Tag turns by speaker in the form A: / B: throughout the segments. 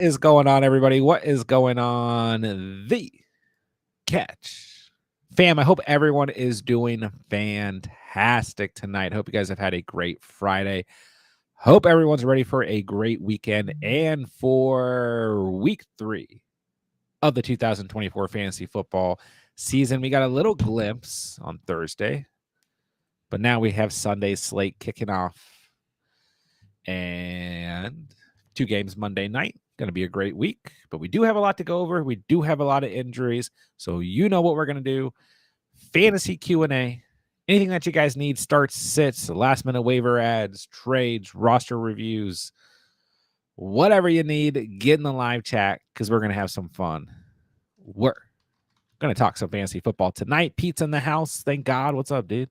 A: Is going on, everybody? What is going on? The catch. Fam, I hope everyone is doing fantastic tonight. Hope you guys have had a great Friday. Hope everyone's ready for a great weekend and for week 3 of the 2024 fantasy football season. We got a little glimpse on Thursday, but now we have Sunday's slate kicking off and 2 games Monday night. Going to be a great week, but we do have a lot to go over. We do have a lot of injuries, so you know what we're going to do. Fantasy Q&A, anything that you guys need, starts, sits, last minute waiver ads, trades, roster reviews, whatever you need, get in the live chat because we're going to have some fun. We're going to talk some fantasy football tonight. Pete's in the house. Thank God. What's up, dude?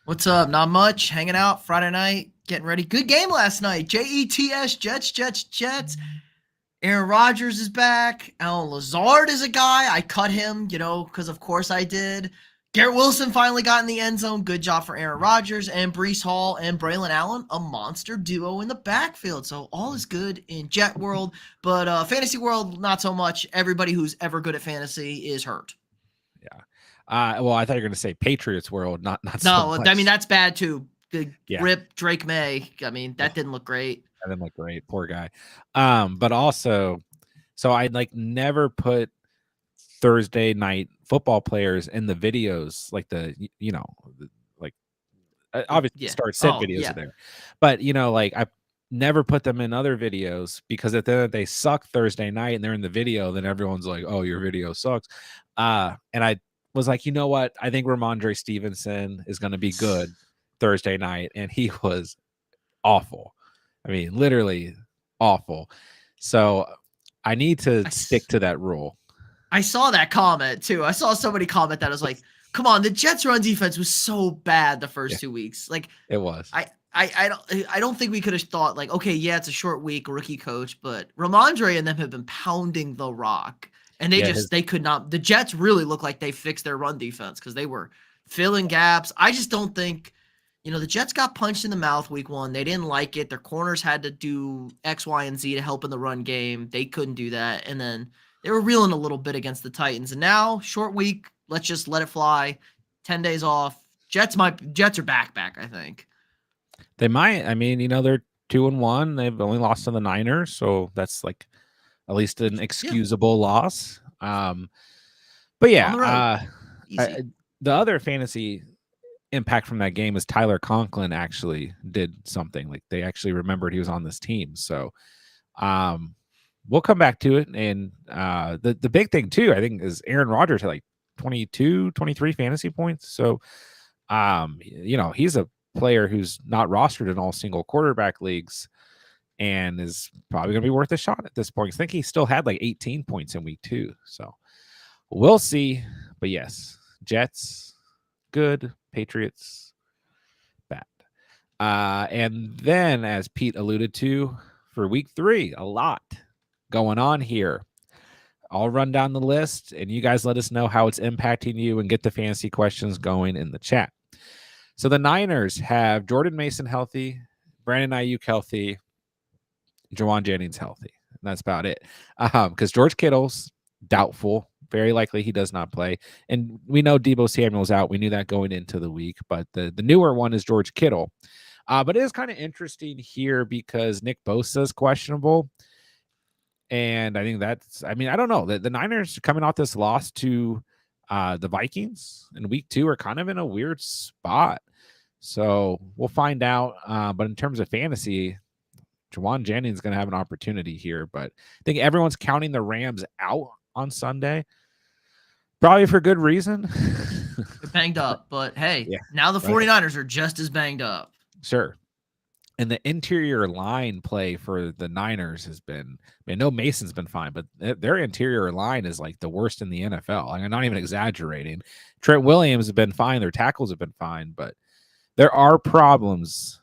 B: What's up? Not much. Hanging out Friday night, getting ready. Good game last night. Jets, Jets. Aaron Rodgers is back. Alan Lazard is a guy. I cut him, because of course I did. Garrett Wilson finally got in the end zone. Good job for Aaron Rodgers. And Breece Hall and Braylon Allen, a monster duo in the backfield. So all is good in Jet world, but fantasy world, not so much. Everybody who's ever good at fantasy is hurt.
A: Yeah. Well, I thought you were going to say Patriots world, not so much.
B: I mean, that's bad too. Rip Drake May. I mean, that didn't look great.
A: That didn't look great. Poor guy. But also, so I never put Thursday night football players in the videos, like obviously start sit videos are there. But I never put them in other videos because if they suck Thursday night and they're in the video, then everyone's like, oh, your video sucks. And I was like, you know what? I think Ramondre Stevenson is going to be good Thursday night. And he was awful. I mean, literally awful. So I need to stick to that rule.
B: I saw that comment too. I saw somebody comment that was like, come on, the Jets run defense was so bad the first 2 weeks. Like
A: it was.
B: I don't think we could have thought like, okay, yeah, it's a short week, rookie coach, but Ramondre and them have been pounding the rock. And they could not. The Jets really look like they fixed their run defense because they were filling gaps. I just don't think, the Jets got punched in the mouth week 1. They didn't like it. Their corners had to do X, Y, and Z to help in the run game. They couldn't do that. And then they were reeling a little bit against the Titans. And now, short week, let's just let it fly. 10 days off. Jets are back, I think.
A: They might. I mean, they're 2-1. They've only lost to the Niners, so that's at least an excusable loss. But yeah, the other fantasy impact from that game is Tyler Conklin actually did something. Like they actually remembered he was on this team. So we'll come back to it. And the big thing too, I think, is Aaron Rodgers had 22, 23 fantasy points. So he's a player who's not rostered in all single quarterback leagues and is probably going to be worth a shot at this point. I think he still had 18 points in week 2. So we'll see. But yes, Jets, good. Patriots, bad. And then, as Pete alluded to, for week 3, a lot going on here. I'll run down the list, and you guys let us know how it's impacting you and get the fantasy questions going in the chat. So the Niners have Jordan Mason healthy, Brandon Ayuk healthy, Jawan Jennings healthy. And that's about it. Because George Kittle's doubtful. Very likely he does not play. And we know Deebo Samuel's out. We knew that going into the week. But the newer one is George Kittle. But it is kind of interesting here because Nick Bosa is questionable. And I think I don't know. The Niners coming off this loss to the Vikings in week 2 are kind of in a weird spot. So we'll find out. But in terms of fantasy, Jawan Jennings is going to have an opportunity here. But I think everyone's counting the Rams out on Sunday. Probably for good reason.
B: They're banged up. But hey, now the 49ers are just as banged up.
A: Sure. And the interior line play for the Niners has been, I know Mason's been fine, but their interior line is the worst in the NFL. I'm not even exaggerating. Trent Williams has been fine. Their tackles have been fine, but there are problems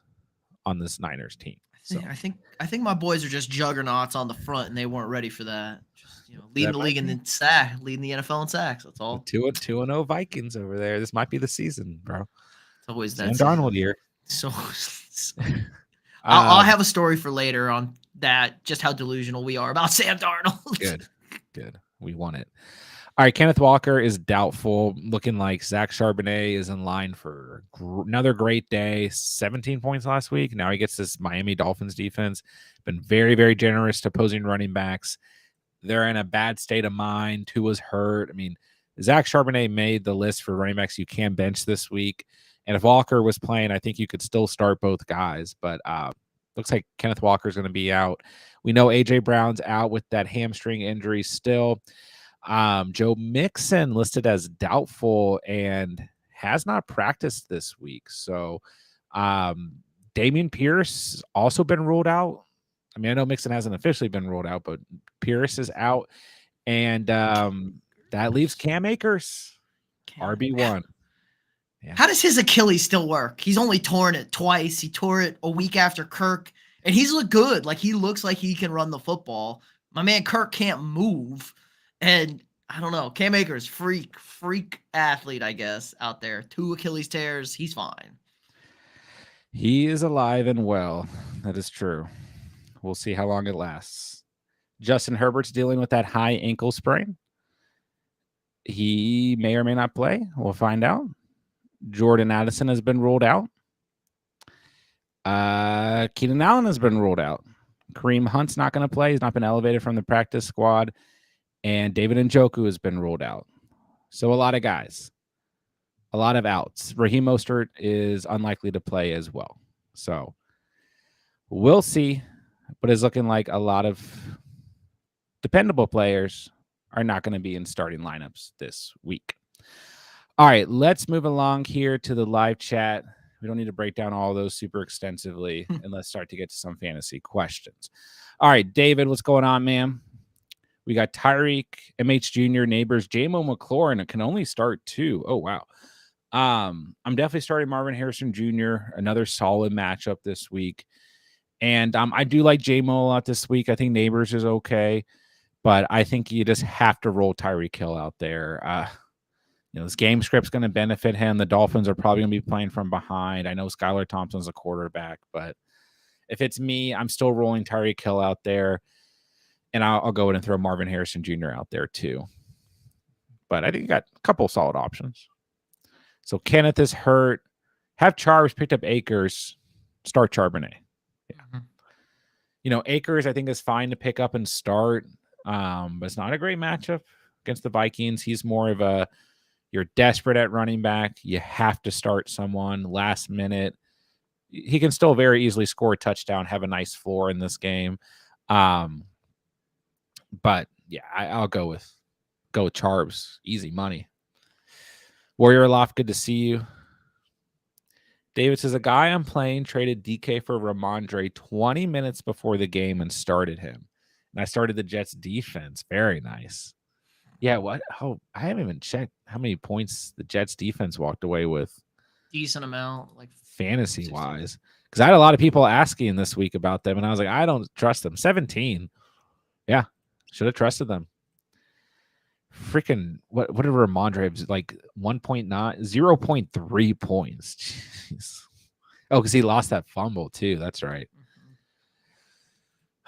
A: on this Niners team. So.
B: I think my boys are just juggernauts on the front, and they weren't ready for that. Just leading the league in sack, leading the NFL in sacks. That's all.
A: 2-0 Vikings over there. This might be the season, bro.
B: It's always that
A: Darnold year.
B: So I'll have a story for later on that just how delusional we are about Sam Darnold.
A: Good. We won it. All right, Kenneth Walker is doubtful, looking like Zach Charbonnet is in line for another great day. 17 points last week. Now he gets this Miami Dolphins defense. Been very, very generous to opposing running backs. They're in a bad state of mind. Tua's hurt. I mean, Zach Charbonnet made the list for running backs you can bench this week. And if Walker was playing, I think you could still start both guys. But looks like Kenneth Walker's going to be out. We know A.J. Brown's out with that hamstring injury still. Joe Mixon listed as doubtful and has not practiced this week. So Dameon Pierce also been ruled out. I mean, I know Mixon hasn't officially been ruled out, but Pierce is out. And that leaves Cam Akers, RB1.
B: Yeah. How does his Achilles still work? He's only torn it twice. He tore it a week after Kirk, and he's looked good. Like, he looks like he can run the football. My man Kirk can't move. And I don't know. Cam Akers, freak athlete, I guess, out there. 2 Achilles tears. He's fine.
A: He is alive and well. That is true. We'll see how long it lasts. Justin Herbert's dealing with that high ankle sprain. He may or may not play. We'll find out. Jordan Addison has been ruled out. Keenan Allen has been ruled out. Kareem Hunt's not going to play. He's not been elevated from the practice squad. And David Njoku has been ruled out. So a lot of guys. A lot of outs. Raheem Mostert is unlikely to play as well. So we'll see. But it's looking like a lot of dependable players are not going to be in starting lineups this week. All right, let's move along here to the live chat. We don't need to break down all those super extensively, and let's start to get to some fantasy questions. All right, David, what's going on, man? We got Tyreek, MH Jr., Neighbors, J-Mo McLaurin. Can only start 2. Oh, wow. I'm definitely starting Marvin Harrison Jr., another solid matchup this week. And I do like J-Mo a lot this week. I think Neighbors is okay, but I think you just have to roll Tyreek Hill out there. This game script's going to benefit him. The Dolphins are probably going to be playing from behind. I know Skylar Thompson's a quarterback, but if it's me, I'm still rolling Tyreek Hill out there, and I'll go in and throw Marvin Harrison Jr. out there too. But I think you got a couple solid options. So Kenneth is hurt. Have Charbs picked up Akers. Start Charbonnet. Yeah. Akers I think is fine to pick up and start, but it's not a great matchup against the Vikings. He's more of you're desperate at running back. You have to start someone last minute. He can still very easily score a touchdown, have a nice floor in this game. But yeah, I'll go with Charbs. Easy money. Warrior Loft, good to see you. David says, a guy I'm playing traded DK for Ramondre 20 minutes before the game and started him. And I started the Jets defense. Very nice. Yeah, what? Oh, I haven't even checked how many points the Jets defense walked away with.
B: Decent amount, like
A: fantasy-wise. Because I had a lot of people asking this week about them, and I was like, I don't trust them. 17. Yeah, should have trusted them. Freaking, what did Ramondre have? Like 1.9, 0.3 points. Jeez. Oh, because he lost that fumble, too. That's right.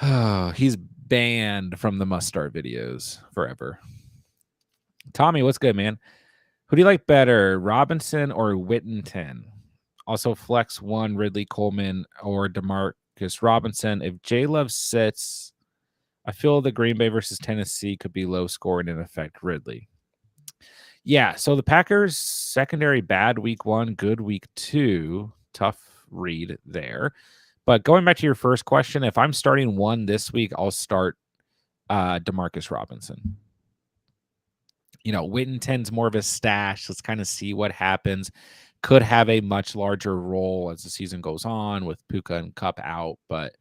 A: Oh, he's banned from the must start videos forever. Tommy, what's good, man? Who do you like better, Robinson or Whittington? Also, flex 1, Ridley Coleman or DeMarcus Robinson. If J-Love sits, I feel the Green Bay versus Tennessee could be low scoring and affect Ridley. Yeah, so the Packers secondary bad week 1, good week 2. Tough read there. But going back to your first question, if I'm starting 1 this week, I'll start DeMarcus Robinson. Whittington's more of a stash. Let's kind of see what happens. Could have a much larger role as the season goes on with Puka and Kupp out. But,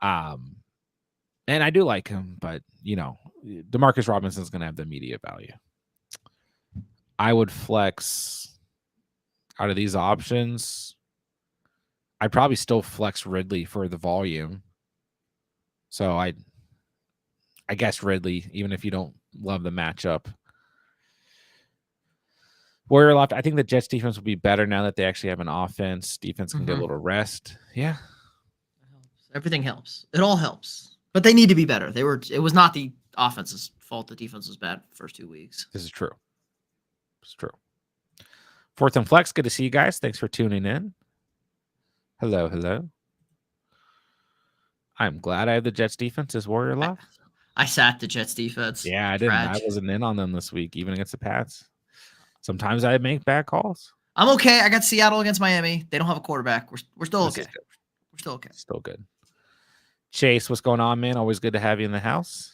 A: and I do like him, but, DeMarcus Robinson's going to have the media value. I would flex out of these options. I'd probably still flex Ridley for the volume. So I guess Ridley, even if you don't love the matchup. Warrior Loft, I think the Jets defense will be better now that they actually have an offense. Defense can get a little rest. Yeah.
B: Everything helps. It all helps. But they need to be better. It was not the offense's fault. The defense was bad the first 2 weeks.
A: This is true. It's true. Fourth and Flex, good to see you guys. Thanks for tuning in. Hello, hello. I'm glad I have the Jets defense as Warrior Love.
B: I sat the Jets defense.
A: Yeah, I didn't. I wasn't in on them this week, even against the Pats. Sometimes I make bad calls.
B: I'm okay. I got Seattle against Miami. They don't have a quarterback. We're still okay. We're still okay.
A: Still good. Chase, what's going on, man? Always good to have you in the house.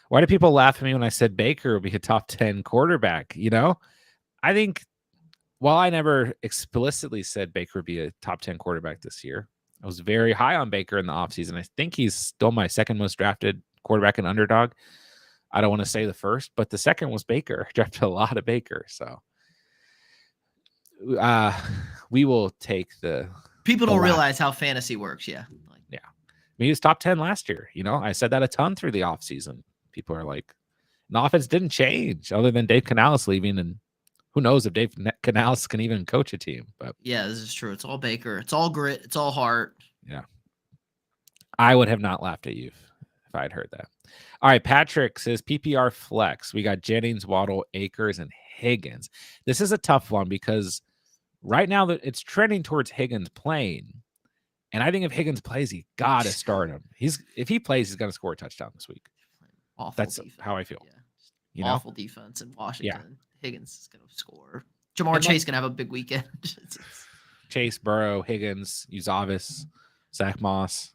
A: Why do people laugh at me when I said Baker would be a top 10 quarterback? You know, I think while I never explicitly said Baker would be a top 10 quarterback this year, I was very high on Baker in the offseason. I think he's still my second most drafted quarterback in Underdog. I don't want to say the first, but the second was Baker. I drafted a lot of Baker. So we will take the...
B: People don't realize how fantasy works. Yeah.
A: Yeah. I mean, he was top 10 last year. You know, I said that a ton through the offseason. People are like, the offense didn't change other than Dave Canales leaving. And who knows if Dave Canales can even coach a team. But
B: yeah, this is true. It's all Baker. It's all grit. It's all heart.
A: Yeah. I would have not laughed at you if I'd heard that. All right. Patrick says PPR flex. We got Jennings, Waddle, Akers, and Higgins. This is a tough one because right now it's trending towards Higgins playing. And I think if Higgins plays, you got to start him. If he plays, he's going to score a touchdown this week. That's defense. How I feel.
B: Yeah. You know? Awful defense in Washington. Yeah. Higgins is going to score. Jamar Chase going to have a big weekend.
A: Chase, Burrow, Higgins, Uzavis, Zach Moss.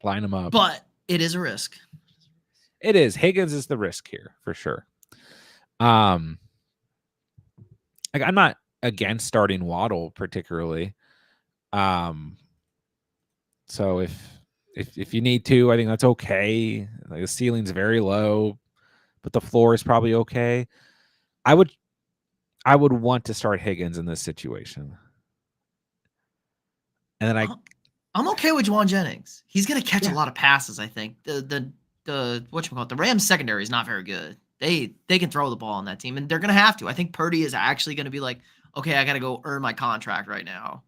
A: Line them up.
B: But it is a risk.
A: It is. Higgins is the risk here for sure. I'm not against starting Waddle particularly. So if you need to, I think that's okay. Like the ceiling's very low, but the floor is probably okay. I would want to start Higgins in this situation. And then
B: I'm okay with Juwan Jennings. He's gonna catch a lot of passes, I think. The whatchamacallit, the Rams secondary is not very good. They can throw the ball on that team, and they're gonna have to. I think Purdy is actually gonna be like, okay, I gotta go earn my contract right now.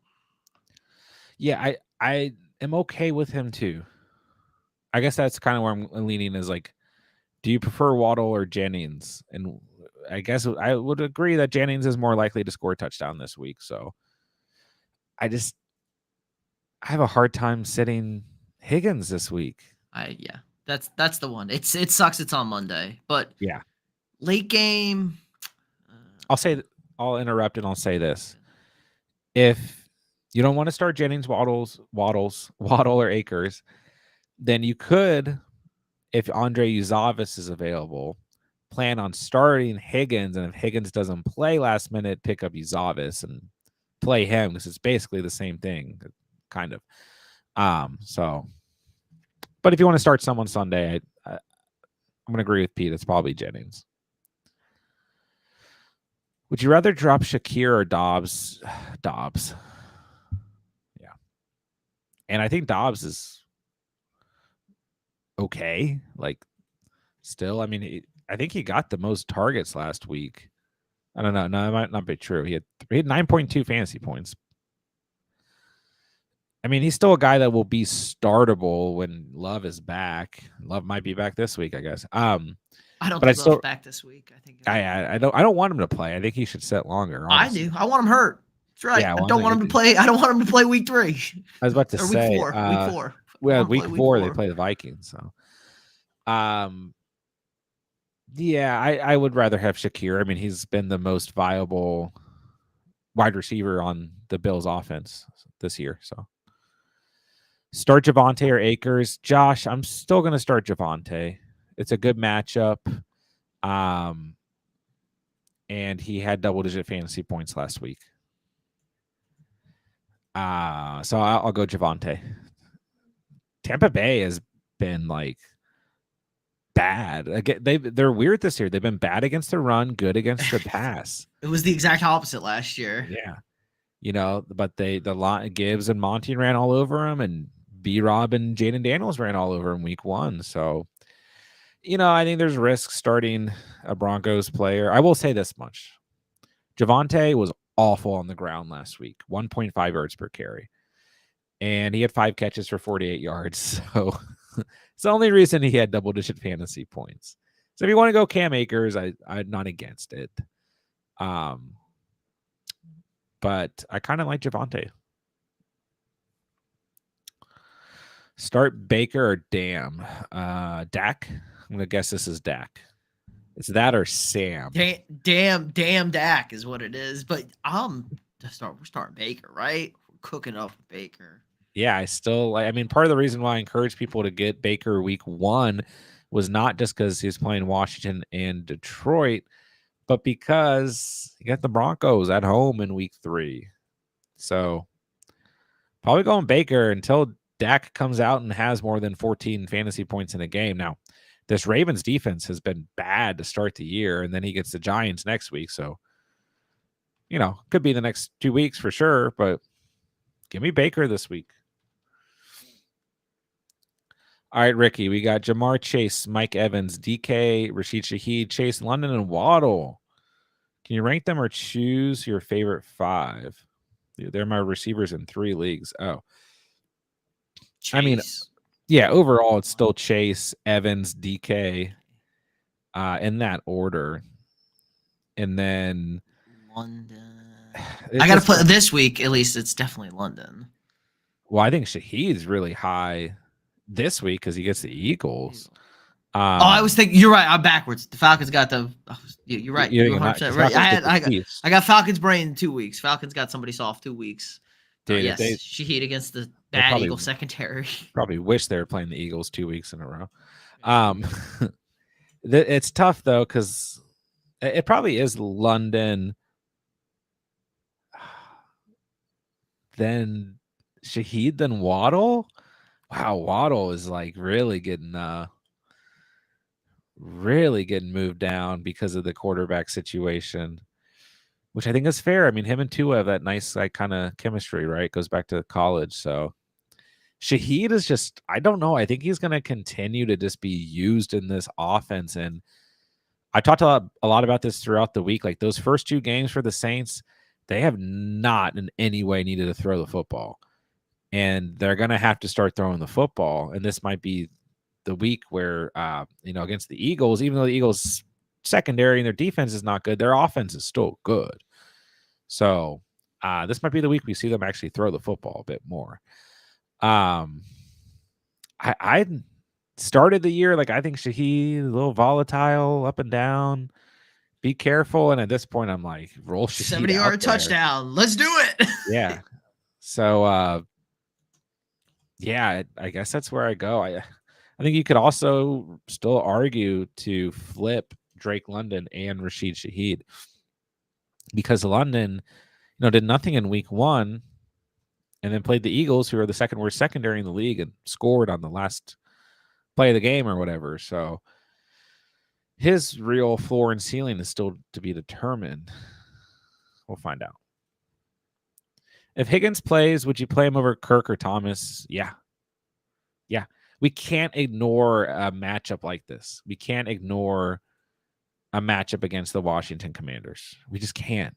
A: Yeah, I am okay with him too. I guess that's kind of where I'm leaning is like, do you prefer Waddle or Jennings? And I guess I would agree that Jennings is more likely to score a touchdown this week. So I have a hard time sitting Higgins this week.
B: Yeah, that's the one. It sucks. It's on Monday, but
A: yeah,
B: late game.
A: I'll interrupt and I'll say this: if you don't want to start Jennings, Waddle, or Akers, then you could, if Andre Uzavis is available, plan on starting Higgins, and if Higgins doesn't play last minute, pick up Uzavis and play him because it's basically the same thing, kind of. But if you want to start someone Sunday, I'm going to agree with Pete. It's probably Jennings. Would you rather drop Shakir or Dobbs? Dobbs. Yeah. And I think Dobbs is okay. Like, still, I mean, I think he got the most targets last week. I don't know. No, it might not be true. He had 9.2 fantasy points. I mean, he's still a guy that will be startable when Love is back. Love might be back this week, I guess.
B: I don't think Love's back this week.
A: I don't want him to play. I think he should sit longer. Honestly.
B: I do. I want him hurt. That's right. Yeah, I don't want him to play. I don't want him to play week 3.
A: I was about to say
B: week 4. Week 4.
A: Well, week 4 they play the Vikings. So, yeah, I would rather have Shakir. I mean, he's been the most viable wide receiver on the Bills' offense this year. So, start Javonte or Akers. Josh, I'm still going to start Javonte. It's a good matchup. And he had double-digit fantasy points last week. So I'll go Javonte. Tampa Bay has been like bad. Again, they're weird this year. They've been bad against the run, good against the pass.
B: It was the exact opposite last year.
A: Yeah. You know, but Gibbs and Monty ran all over him, and B-Rob and Jaden Daniels ran all over him week 1. So, you know, I think there's risk starting a Broncos player. I will say this much. Javonte was awful on the ground last week, 1.5 yards per carry. and he had 5 catches for 48 yards. So it's the only reason he had double-digit fantasy points. So if you want to go Cam Akers, I'm not against it. But I kind of like Javonte. Start Baker or Dak? I'm gonna guess this is Dak. It's that or Sam.
B: Damn Dak is what it is. But we're starting Baker, right? We're cooking up with Baker.
A: Yeah, I mean, part of the reason why I encourage people to get Baker week 1 was not just because he was playing Washington and Detroit, but because you got the Broncos at home in week 3. So probably going Baker until Dak comes out and has more than 14 fantasy points in a game. Now, this Ravens defense has been bad to start the year, and then he gets the Giants next week. So, could be the next 2 weeks for sure, but give me Baker this week. All right, Ricky, we got Jamar Chase, Mike Evans, DK, Rashid Shaheed, Chase London, and Waddle. Can you rank them or choose your favorite 5? They're my receivers in 3 leagues. Oh. Chase. I mean, yeah, overall, it's still Chase, Evans, DK, in that order. And then
B: London. I got to put this week, at least it's definitely London.
A: Well, I think Shaheed's really high this week because he gets the Eagles.
B: I was thinking, you're right. I'm backwards. The Falcons got the. You're right. You're 100% right. I got Falcons brain in 2 weeks. Falcons got somebody soft 2 weeks. Dude, yes, Shaheed against the bad Eagle secondary.
A: Probably wish they were playing the Eagles 2 weeks in a row. It's tough though because it probably is London, then Shaheed, then Waddle. Wow, Waddle is like really getting moved down because of the quarterback situation, which I think is fair. I mean, him and Tua have that nice like kind of chemistry, right? Goes back to college. So Shaheed is just, I don't know. I think he's going to continue to just be used in this offense. And I talked a lot about this throughout the week. Like those first 2 games for the Saints, they have not in any way needed to throw the football. And they're going to have to start throwing the football. And this might be the week where, against the Eagles, even though the Eagles secondary and their defense is not good, their offense is still good. So this might be the week we see them actually throw the football a bit more. I started the year like I think Shaheed a little volatile, up and down. Be careful. And at this point, I'm like, roll Shaheed
B: 70-yard touchdown. Let's do it.
A: Yeah. So yeah, I guess that's where I go. I think you could also still argue to flip Drake London and Rashid Shaheed because London, did nothing in week 1 and then played the Eagles, who are the second worst secondary in the league, and scored on the last play of the game or whatever. So his real floor and ceiling is still to be determined. We'll find out. If Higgins plays, would you play him over Kirk or Thomas? Yeah. Yeah. We can't ignore a matchup like this. We can't ignore a matchup against the Washington Commanders. We just can't.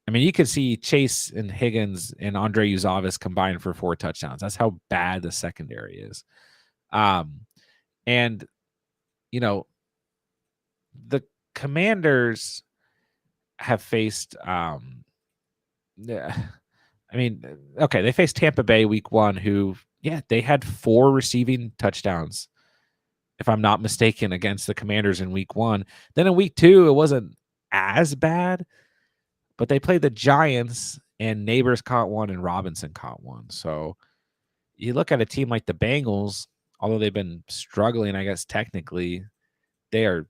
A: I mean, you could see Chase and Higgins and Andre Uzavis combined for 4 touchdowns. That's how bad the secondary is. And, the Commanders have faced, they faced Tampa Bay week 1, who, they had 4 receiving touchdowns, if I'm not mistaken, against the Commanders in week 1. Then in week 2, it wasn't as bad, but they played the Giants and Neighbors caught 1 and Robinson caught 1. So you look at a team like the Bengals, although they've been struggling, I guess technically, they are.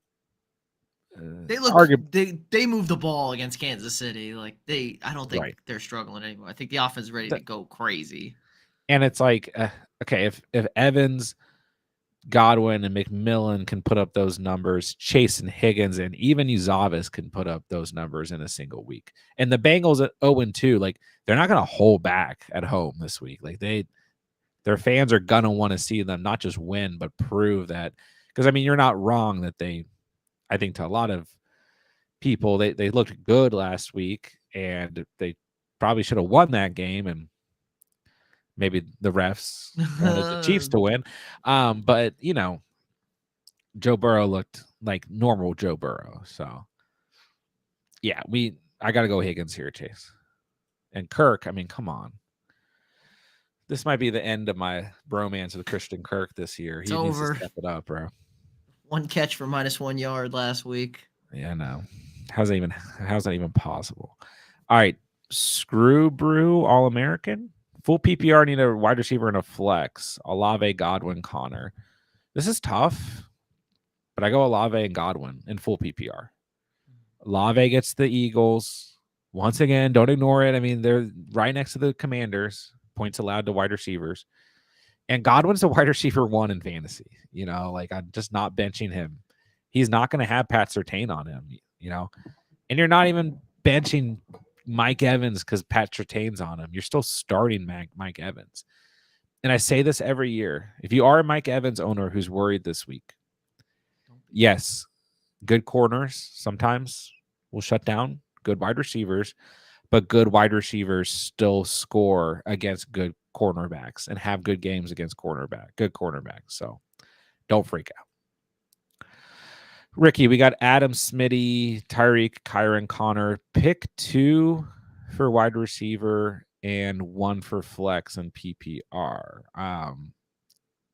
B: They move the ball against Kansas City. Like I don't think they're struggling anymore. I think the offense is ready to go crazy.
A: And it's like, okay, if Evans, Godwin, and McMillan can put up those numbers, Chase and Higgins and even Uzavis can put up those numbers in a single week. And the Bengals at 0-2, like they're not going to hold back at home this week. Like their fans are going to want to see them not just win, but prove that. Because, I mean, you're not wrong that I think to a lot of people, they looked good last week and they probably should have won that game. And Maybe the refs wanted the Chiefs to win. But Joe Burrow looked like normal Joe Burrow. So yeah, I gotta go Higgins here, Chase. And Kirk, I mean, come on. This might be the end of my bromance with Christian Kirk this year. He needs to step it up, bro.
B: 1 catch for -1 yard last week.
A: Yeah, I know. How's that even possible? All right. Screw Brew All-American. Full PPR, need a wide receiver and a flex. Olave, Godwin, Connor. This is tough, but I go Olave and Godwin in full PPR. Olave gets the Eagles. Once again, don't ignore it. I mean, they're right next to the Commanders. Points allowed to wide receivers. And Godwin's a wide receiver 1 in fantasy. I'm just not benching him. He's not going to have Pat Surtain on him, And you're not even benching Mike Evans because Pat Surtain's on him. You're still starting Mike Evans. And I say this every year. If you are a Mike Evans owner who's worried this week, yes, good corners sometimes will shut down good wide receivers, but good wide receivers still score against good cornerbacks and have good games against good cornerbacks. So don't freak out. Ricky, we got Adam, Smitty, Tyreek, Kyron, Connor. Pick 2 for wide receiver and 1 for flex and PPR.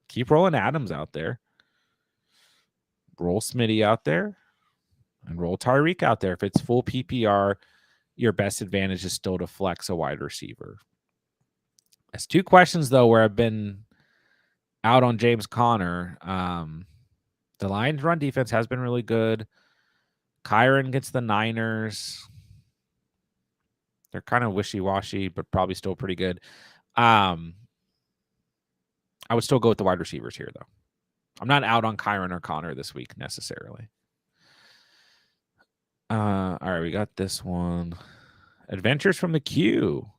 A: Keep rolling Adams out there. Roll Smitty out there. And roll Tyreek out there. If it's full PPR, your best advantage is still to flex a wide receiver. That's 2 questions, though, where I've been out on James Conner. The Lions' run defense has been really good. Kyron gets the Niners. They're kind of wishy-washy, but probably still pretty good. I would still go with the wide receivers here, though. I'm not out on Kyron or Connor this week necessarily. All right, we got this one. Adventures from the Queue.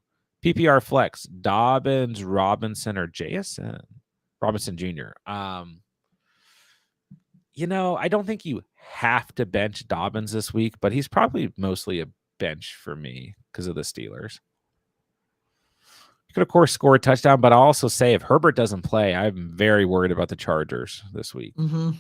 A: PPR flex. Dobbins, Robinson, or JSN. Robinson Jr. I don't think you have to bench Dobbins this week, but he's probably mostly a bench for me because of the Steelers. You could, of course, score a touchdown, but I'll also say if Herbert doesn't play, I'm very worried about the Chargers this week.
B: Mm-hmm.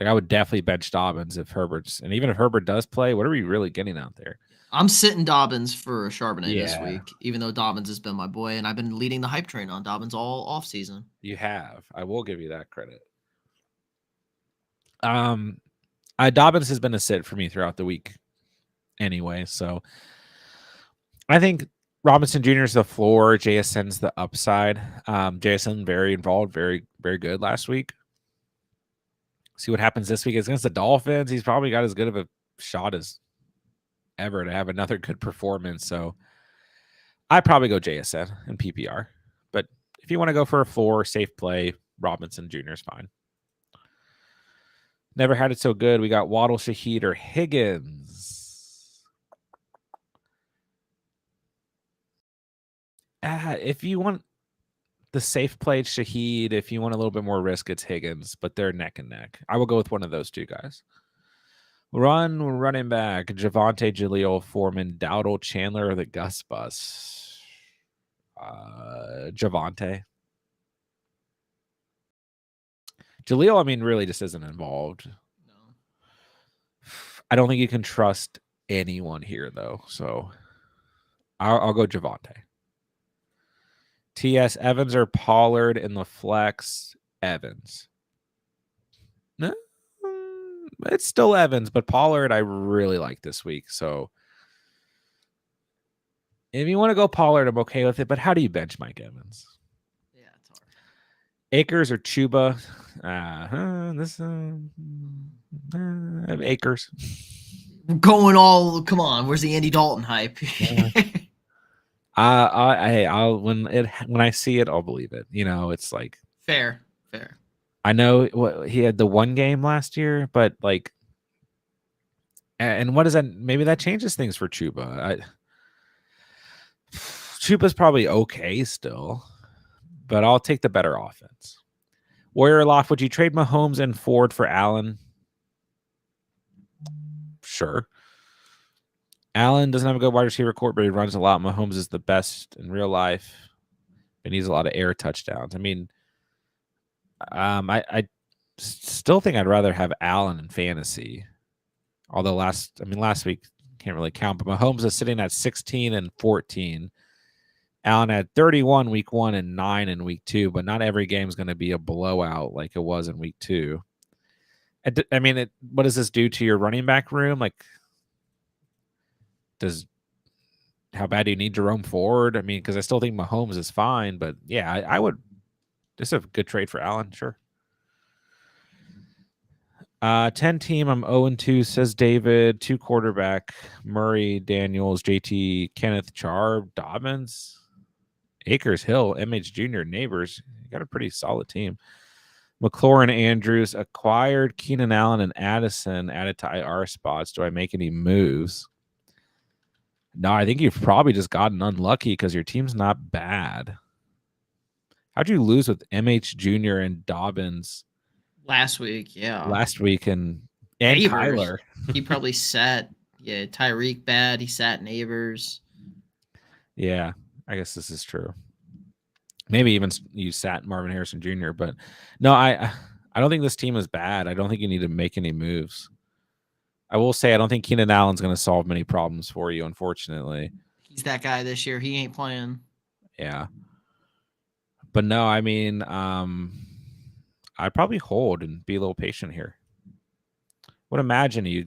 A: I would definitely bench Dobbins if even if Herbert does play, what are we really getting out there?
B: I'm sitting Dobbins for Charbonnet this week, even though Dobbins has been my boy, and I've been leading the hype train on Dobbins all offseason.
A: You have. I will give you that credit. Dobbins has been a sit for me throughout the week anyway, so I think Robinson Jr. is the floor, JSN's the upside. JSN very involved, very, very good last week. See what happens this week. It's against the Dolphins. He's probably got as good of a shot as ever to have another good performance. So I probably go JSN and PPR. But if you want to go for a floor, safe play, Robinson Jr. is fine. Never had it so good. We got Waddle, Shaheed, or Higgins. If you want the safe play, it's Shaheed. If you want a little bit more risk, it's Higgins, but they're neck and neck. I will go with one of those 2 guys. Running back, Javonte, Jaleel, Foreman, Dowdle, Chandler, or the Gus Bus? Javonte. Jaleel, I mean, really just isn't involved. No. I don't think you can trust anyone here, though. So I'll go Javonte. TS, Evans or Pollard in the flex? Evans. No, it's still Evans, but Pollard I really like this week. So if you want to go Pollard, I'm okay with it. But how do you bench Mike Evans?
B: Yeah, it's hard.
A: Akers or Chuba? Akers.
B: Going all, come on. Where's the Andy Dalton hype?
A: When I see it, I'll believe it. It's like
B: fair.
A: I know he had the 1 game last year, but and what is that? Maybe that changes things for Chuba. Chuba's probably okay still, but I'll take the better offense. Warrior Loft, would you trade Mahomes and Ford for Allen? Sure. Allen doesn't have a good wide receiver court, but he runs a lot. Mahomes is the best in real life. It needs a lot of air touchdowns. I mean, I still think I'd rather have Allen in fantasy. Although last week can't really count, but Mahomes is sitting at 16 and 14. Allen had 31 week 1 and 9 in week 2, but not every game is going to be a blowout like it was in week 2. I mean, what does this do to your running back room? Like, how bad do you need Jerome Ford? I mean, because I still think Mahomes is fine, but yeah, I would. This is a good trade for Allen, sure. 10 team, I'm 0-2, says David. 2 quarterback, Murray, Daniels, JT, Kenneth, Charb, Dobbins, Akers, Hill, MH Jr., Neighbors. You got a pretty solid team. McLaurin, Andrews, acquired Keenan Allen and Addison, added to IR spots. Do I make any moves? No, I think you've probably just gotten unlucky because your team's not bad. How'd you lose with MH Jr. and Dobbins?
B: Last week, yeah.
A: Last week and
B: Neighbors.
A: Kyler.
B: He probably sat. Yeah, Tyreek bad. He sat Neighbors.
A: Yeah, I guess this is true. Maybe even you sat Marvin Harrison Jr. But no, I don't think this team is bad. I don't think you need to make any moves. I will say I don't think Keenan Allen's going to solve many problems for you, unfortunately.
B: He's that guy this year. He ain't playing.
A: Yeah. But no, I mean, I'd probably hold and be a little patient here. Would imagine you,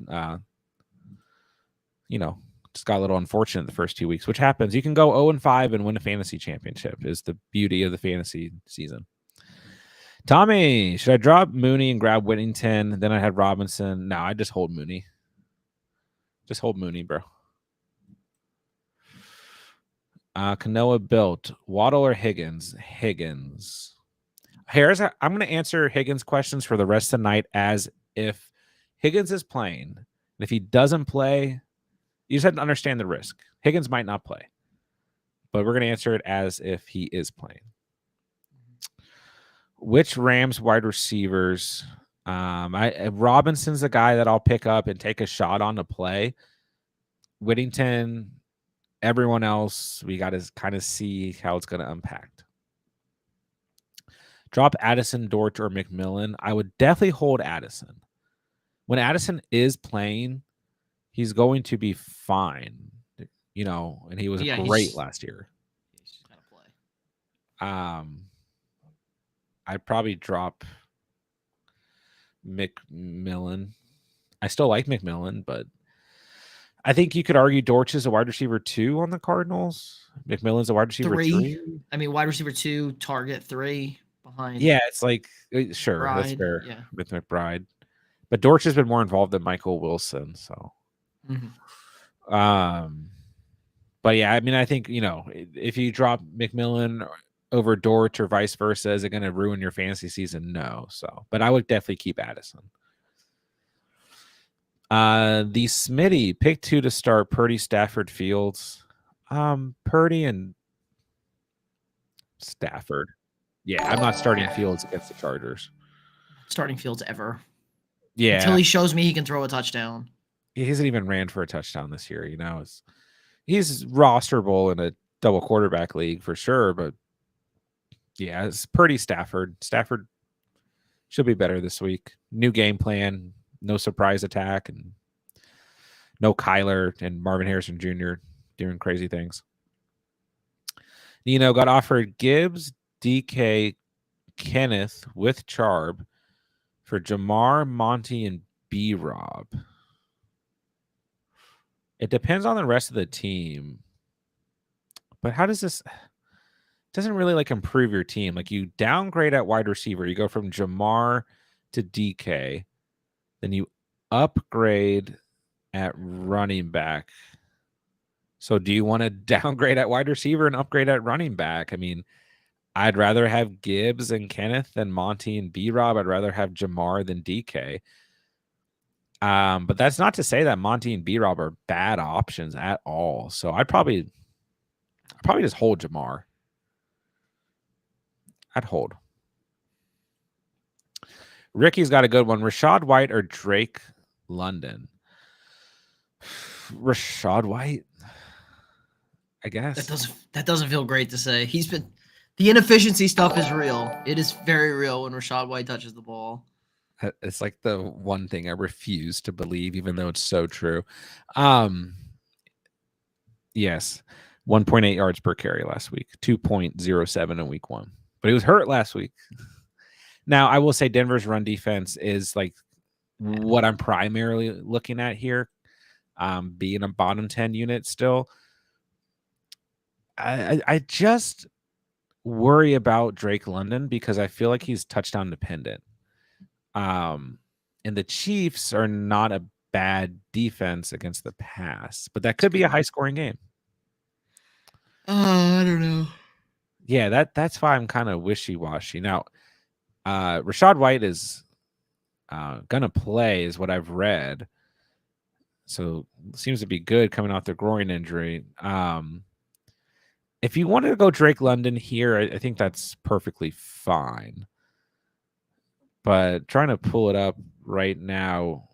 A: just got a little unfortunate the first 2 weeks, which happens. You can go 0-5 and win a fantasy championship is the beauty of the fantasy season. Tommy, should I drop Mooney and grab Whittington? Then I had Robinson. No, I just hold Mooney. Just hold Mooney, bro. Kanoa built Waddle or Higgins? Higgins. Harris, I'm going to answer Higgins' questions for the rest of the night as if Higgins is playing. And if he doesn't play, you just have to understand the risk. Higgins might not play, but we're going to answer it as if he is playing. Which Rams wide receivers? Robinson's the guy that I'll pick up and take a shot on to play. Whittington, everyone else, we got to kind of see how it's going to impact. Drop Addison, Dort, or McMillan. I would definitely hold Addison. When Addison is playing, he's going to be fine, and he was great last year.
B: He's got to play.
A: I'd probably drop McMillan. I still like McMillan, but I think you could argue Dortch is a wide receiver 2 on the Cardinals. McMillan's a wide receiver 3.
B: I mean, wide receiver 2, target 3 behind.
A: Yeah, it's like, sure, McBride, that's fair with McBride. But Dortch has been more involved than Michael Wilson, so.
B: Mm-hmm.
A: But yeah, I mean, I think, if you drop McMillan over Dortch or vice versa, is it going to ruin your fantasy season? No. So, but I would definitely keep Addison. The Smitty pick 2 to start Purdy, Stafford, Fields. Purdy and Stafford. Yeah, I'm not starting Fields against the Chargers.
B: Starting Fields ever.
A: Yeah.
B: Until he shows me he can throw a touchdown.
A: He hasn't even ran for a touchdown this year. He's rosterable in a double quarterback league for sure, but yeah, it's Purdy, Stafford. Stafford should be better this week. New game plan, no surprise attack, and no Kyler and Marvin Harrison Jr. doing crazy things. Got offered Gibbs, DK, Kenneth with Charb for Jamar, Monty, and B-Rob. It depends on the rest of the team. But how does this... doesn't really improve your team. You downgrade at wide receiver. You go from Jamar to DK. Then you upgrade at running back. So do you want to downgrade at wide receiver and upgrade at running back? I mean, I'd rather have Gibbs and Kenneth than Monty and B-Rob. I'd rather have Jamar than DK. But that's not to say that Monty and B-Rob are bad options at all. So I'd probably just hold Jamar. I'd hold. Ricky's got a good one. Rachaad White or Drake London? Rachaad White, I guess.
B: That doesn't feel great to say. He's been The inefficiency stuff is real. It is very real when Rachaad White touches the ball.
A: It's like the one thing I refuse to believe, even though it's so true. Yes, 1.8 yards per carry last week, 2.07 in week 1. But he was hurt last week. Now, I will say Denver's run defense is like what I'm primarily looking at here, being a bottom 10 unit still. I just worry about Drake London because I feel like he's touchdown dependent. And the Chiefs are not a bad defense against the pass, but that could be a high scoring game.
B: I don't know.
A: Yeah, that's why I'm kind of wishy-washy. Now, Rachaad White is gonna play, is what I've read. So seems to be good coming off the groin injury. If you wanted to go Drake London here, I think that's perfectly fine. But trying to pull it up right now.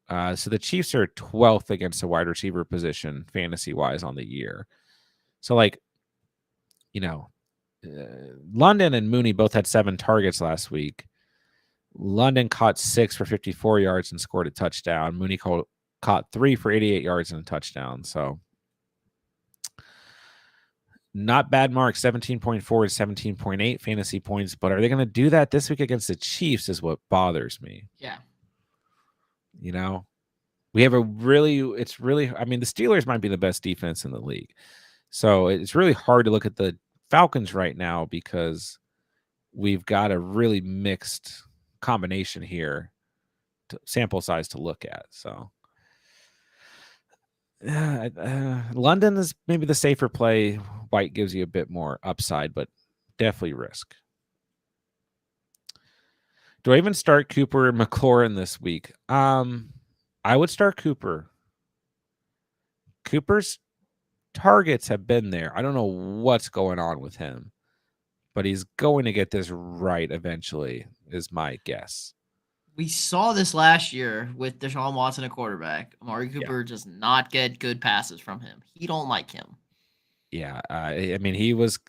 A: So the Chiefs are 12th against the wide receiver position, fantasy-wise, on the year. So, like, London and Mooney both had 7 targets last week. London caught 6 for 54 yards and scored a touchdown. Mooney caught 3 for 88 yards and a touchdown. So, not bad mark, 17.4 to 17.8 fantasy points. But are they going to do that this week against the Chiefs is what bothers me.
B: Yeah.
A: We have I mean, the Steelers might be the best defense in the league. So it's really hard to look at the Falcons right now because we've got a really mixed combination here, sample size to look at. So London is maybe the safer play. White gives you a bit more upside, but definitely risk. Do I even start Cooper and McLaurin this week? I would start Cooper. Cooper's targets have been there. I don't know what's going on with him, but he's going to get this right eventually, is my guess.
B: We saw this last year with Deshaun Watson, a quarterback. Amari Cooper does not get good passes from him. He don't like him.
A: Yeah, I mean, he was,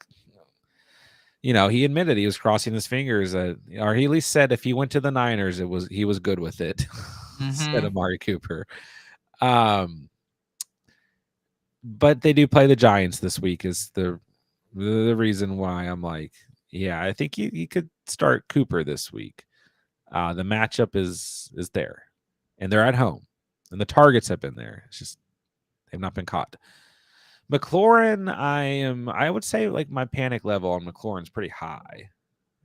A: he admitted he was crossing his fingers, or he at least said if he went to the Niners, he was good with it. Said Amari Cooper. But they do play the Giants this week is the reason why I'm like, yeah, I think you could start Cooper this week. The matchup is there, and they're at home, and the targets have been there. It's just they've not been caught. McLaurin, I would say like my panic level on McLaurin's pretty high,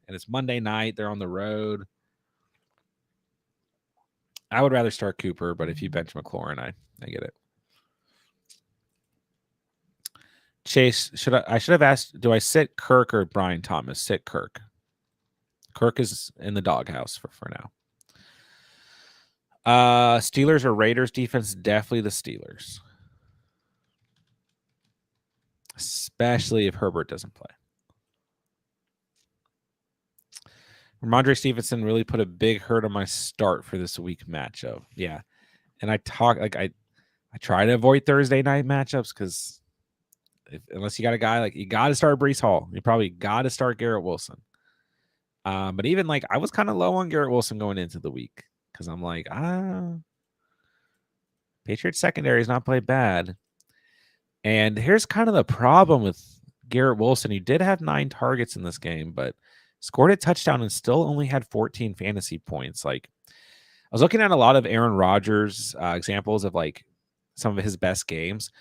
A: and it's Monday night. They're on the road. I would rather start Cooper, but if you bench McLaurin, I get it. Chase, I should have asked, do I sit Kirk or Brian Thomas? Sit Kirk. Kirk is in the doghouse for now. Steelers or Raiders defense? Definitely the Steelers. Especially if Herbert doesn't play. Ramondre Stevenson really put a big hurt on my start for this week matchup. Yeah. And I try to avoid Thursday night matchups because unless you got a guy you got to start Breece Hall. You probably got to start Garrett Wilson. But even I was kind of low on Garrett Wilson going into the week because I'm like, Patriots secondary has not played bad. And here's kind of the problem with Garrett Wilson. He did have 9 targets in this game, but scored a touchdown and still only had 14 fantasy points. I was looking at a lot of Aaron Rodgers examples of some of his best games.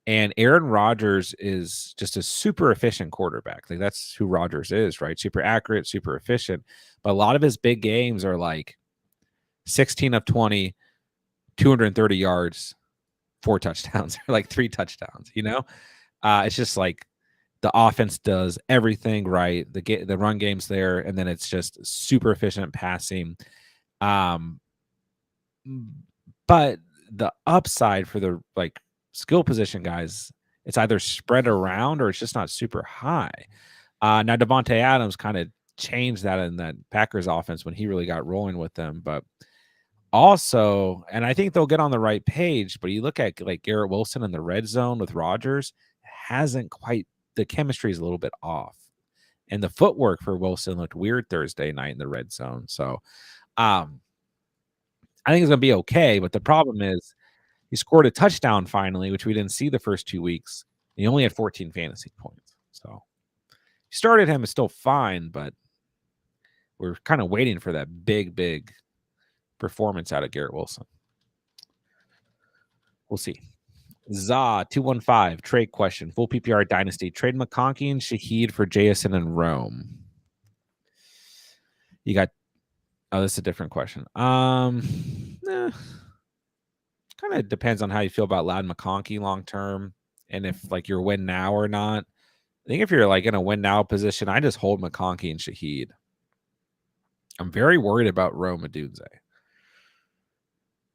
A: And Aaron Rodgers is just a super efficient quarterback. That's who Rodgers is, right? Super accurate, super efficient. But a lot of his big games are 16 of 20, 230 yards, 4 touchdowns, or 3 touchdowns, It's just the offense does everything right. The run game's there, and then it's just super efficient passing. But the upside for the skill position guys, it's either spread around or it's just not super high. Now Devontae Adams kind of changed that in that Packers offense when he really got rolling with them, but also, and I think they'll get on the right page, but you look at Garrett Wilson in the red zone with Rodgers, the chemistry is a little bit off. And the footwork for Wilson looked weird Thursday night in the red zone. So I think it's gonna be okay. But the problem is he scored a touchdown finally, which we didn't see the first 2 weeks. He only had 14 fantasy points. So he started him is still fine, but we're kind of waiting for that big performance out of Garrett Wilson. We'll see. ZA215 trade question. Full PPR dynasty. Trade McConkey and Shaheed for JSN and Rome. You got this is a different question. Kind of depends on how you feel about Loud McConkey long term and if like you're win now or not. I think if you're like in a win now position, I just hold McConkey and Shaheed. I'm very worried about Rome Adunze.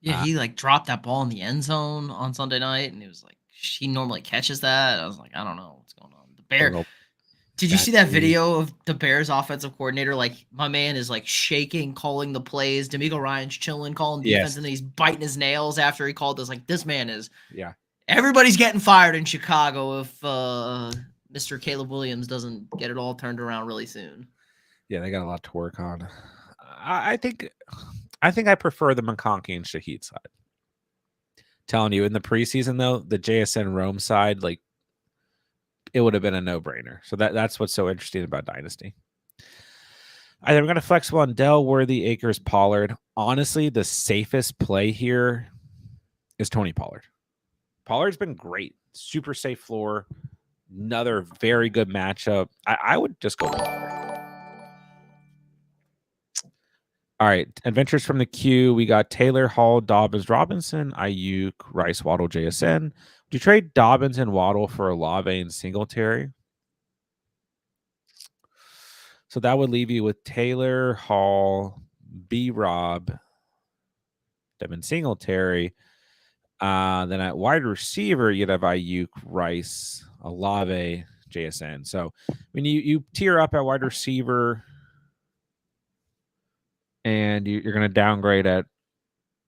B: Yeah, he like dropped that ball in the end zone on Sunday night, and it was like he normally catches that. I was like, I don't know what's going on. The Bear. Did you see that video of the Bears offensive coordinator? Like my man is like shaking, calling the plays. D'Amico Ryan's chilling, calling defense, and then he's biting his nails after he called this. Like this man is.
A: Yeah. Everybody's
B: getting fired in Chicago if Mr. Caleb Williams doesn't get it all turned around really soon.
A: Yeah, they got a lot to work on. I think I prefer the McConkey and Shaheed side. Telling you in the preseason though, the JSN Rome side, like it would have been a no-brainer. So that's what's so interesting about Dynasty. I'm going to flex one Dell, Worthy, Akers, Pollard. Honestly, the safest play here is Tony Pollard. Pollard's been great. Super safe floor. Another very good matchup. I would just go Pollard. All right. Adventures from the queue. We got Taylor, Hall, Dobbins, Robinson, Ayuk, Rice, Waddle, JSN. Would you trade Dobbins and Waddle for Olave and Singletary? So that would leave you with Taylor, Hall, B-Rob, Devin Singletary. Then at wide receiver, you'd have Ayuk, Rice, Olave, JSN. So when you tier up at wide receiver and you're going to downgrade at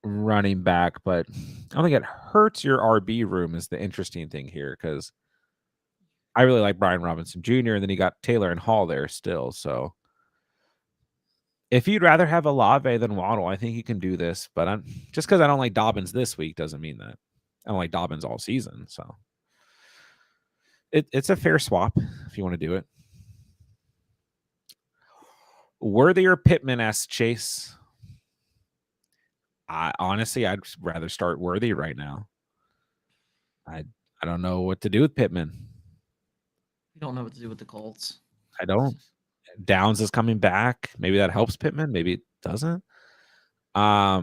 A: running back, but I don't think it hurts your RB room is the interesting thing here because I really like Brian Robinson Jr. and then you got Taylor and Hall there still. So if you'd rather have Olave than Waddle, I think you can do this. But I'm just because I don't like Dobbins this week doesn't mean that I don't like Dobbins all season. So it's a fair swap if you want to do it. Worthy or Pittman asks Chase. Honestly, I'd rather start Worthy right now. I don't know what to do with Pittman.
B: You don't know what to do with the Colts.
A: I don't. Downs is coming back. Maybe that helps Pittman. Maybe it doesn't. I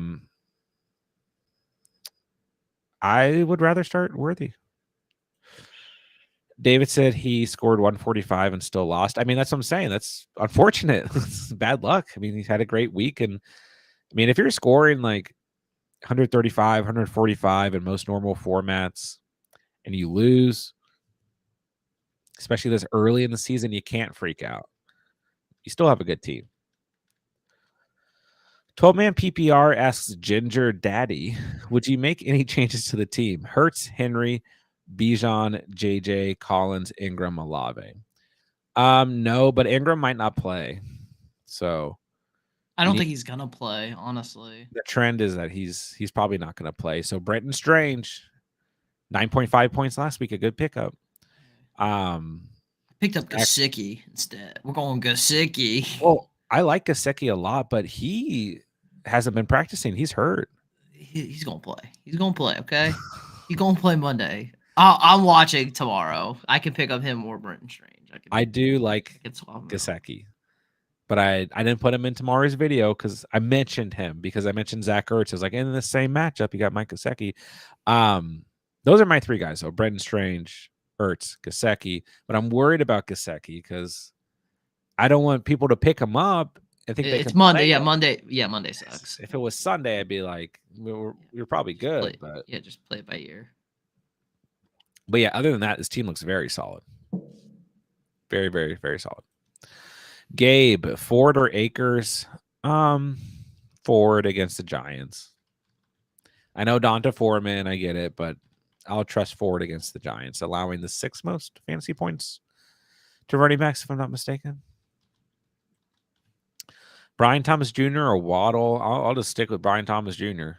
A: would rather start Worthy. David said he scored 145 and still lost. I mean, that's what I'm saying. That's unfortunate. It's bad luck. I mean, he's had a great week. And I mean, if you're scoring like 135, 145 in most normal formats and you lose, especially this early in the season, you can't freak out. You still have a good team. 12-man PPR asks Ginger Daddy, would you make any changes to the team? Hurts, Henry, Bijan, JJ, Collins, Ingram, Olave. No, but Ingram might not play. So
B: I don't think he's gonna play, honestly.
A: The trend is that he's probably not gonna play. So Brenton Strange, 9.5 points last week, a good pickup.
B: Picked up Gesicki instead. We're going Gesicki.
A: Well, I like Gesicki a lot, but he hasn't been practicing. He's hurt.
B: He's gonna play. He's gonna play. Okay, he's gonna play Monday. I'm watching tomorrow. I can pick up him or Brenton Strange.
A: I do like Gesicki, but I didn't put him in tomorrow's video because I mentioned him because I mentioned Zach Ertz. I was like, in the same matchup, you got Mike Gesicki. Those are my three guys. So Brenton Strange, Ertz, Gesicki. But I'm worried about Gesicki because I don't want people to pick him up. I think
B: it's Monday. Yeah, Monday. Yeah, Monday sucks.
A: If it was Sunday, I'd be like, you're probably good. But
B: just play it by ear.
A: But yeah, other than that, this team looks very solid. Very, very, very solid. Gabe, Ford or Akers? Ford against the Giants. I know Donta Foreman, I get it, but I'll trust Ford against the Giants, allowing the 6th most fantasy points to running backs, if I'm not mistaken. Brian Thomas Jr. or Waddle. I'll just stick with Brian Thomas Jr.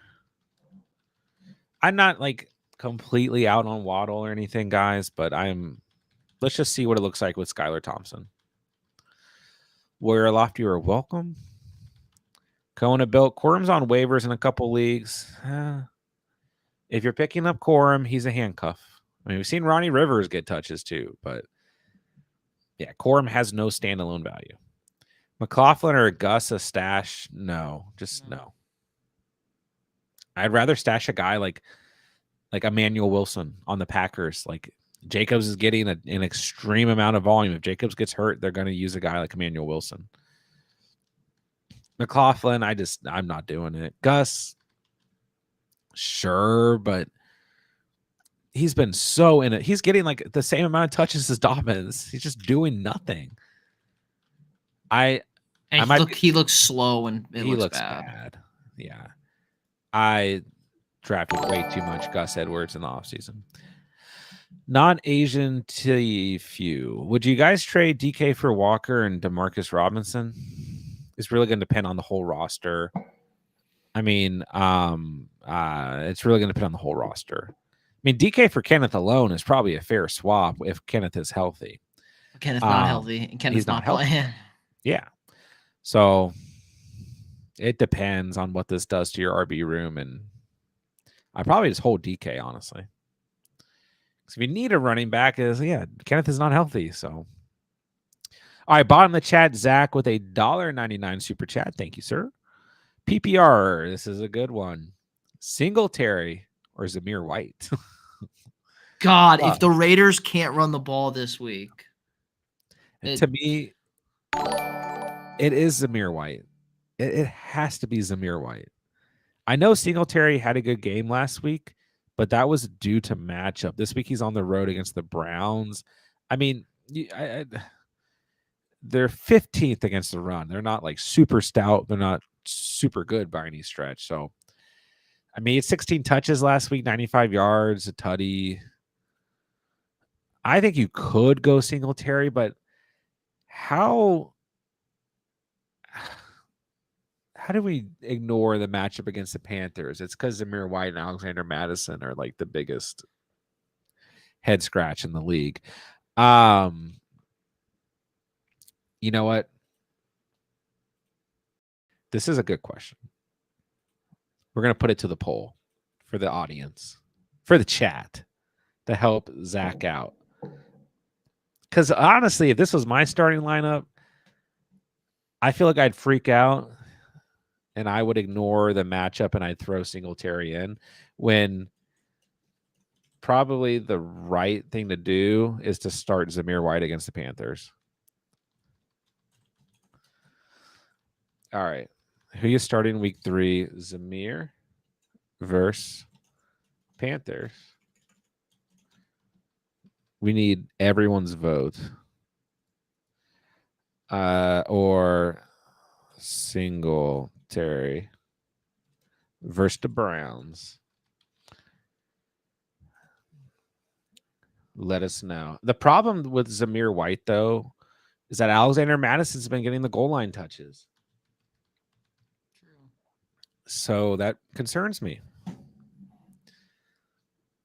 A: I'm not like completely out on Waddle or anything, guys, but let's just see what it looks like with Skylar Thompson. Warrior Loft, you are welcome. Kona built Quorum's on waivers in a couple leagues. If you're picking up Quorum, he's a handcuff. I mean, we've seen Ronnie Rivers get touches too, but yeah, Quorum has no standalone value. McLaughlin or Gus a stash? No, just no. I'd rather stash a guy like Emmanuel Wilson on the Packers. Like Jacobs is getting an extreme amount of volume. If Jacobs gets hurt, they're going to use a guy like Emmanuel Wilson. McLaughlin, I'm not doing it. Gus, sure, but he's been so in it. He's getting like the same amount of touches as Dobbins. He's just doing nothing.
B: He looks slow and he looks
A: bad. Yeah. I drafted way too much Gus Edwards in the offseason. Non-Asian to few. Would you guys trade DK for Walker and Demarcus Robinson? It's really going to depend on the whole roster. I mean, it's really going to depend on the whole roster. I mean, DK for Kenneth alone is probably a fair swap if Kenneth is healthy.
B: Kenneth's not healthy, and Kenneth's not playing.
A: Yeah. So it depends on what this does to your RB room, and I probably just hold DK, honestly. Because if you need a running back, Kenneth is not healthy. So, all right, bottom of the chat, Zach with a $1.99 super chat. Thank you, sir. PPR, this is a good one. Singletary or Zamir White?
B: God, if the Raiders can't run the ball this week.
A: To me, it is Zamir White. It has to be Zamir White. I know Singletary had a good game last week, but that was due to matchup. This week he's on the road against the Browns. I mean, they're 15th against the run. They're not like super stout. They're not super good by any stretch. So, I mean, it's 16 touches last week, 95 yards, a tutty. I think you could go Singletary, but how do we ignore the matchup against the Panthers? It's because Zamir White and Alexander Madison are like the biggest head scratch in the league. You know what? This is a good question. We're going to put it to the poll for the audience, for the chat, to help Zach out. Because honestly, if this was my starting lineup, I feel like I'd freak out and I would ignore the matchup and I'd throw Singletary in, when probably the right thing to do is to start Zamir White against the Panthers. All right. Who you starting week 3? Zamir versus Panthers. We need everyone's vote. Or Singletary versus the Browns. Let us know. The problem with Zamir White, though, is that Alexander Madison's been getting the goal line touches. So that concerns me.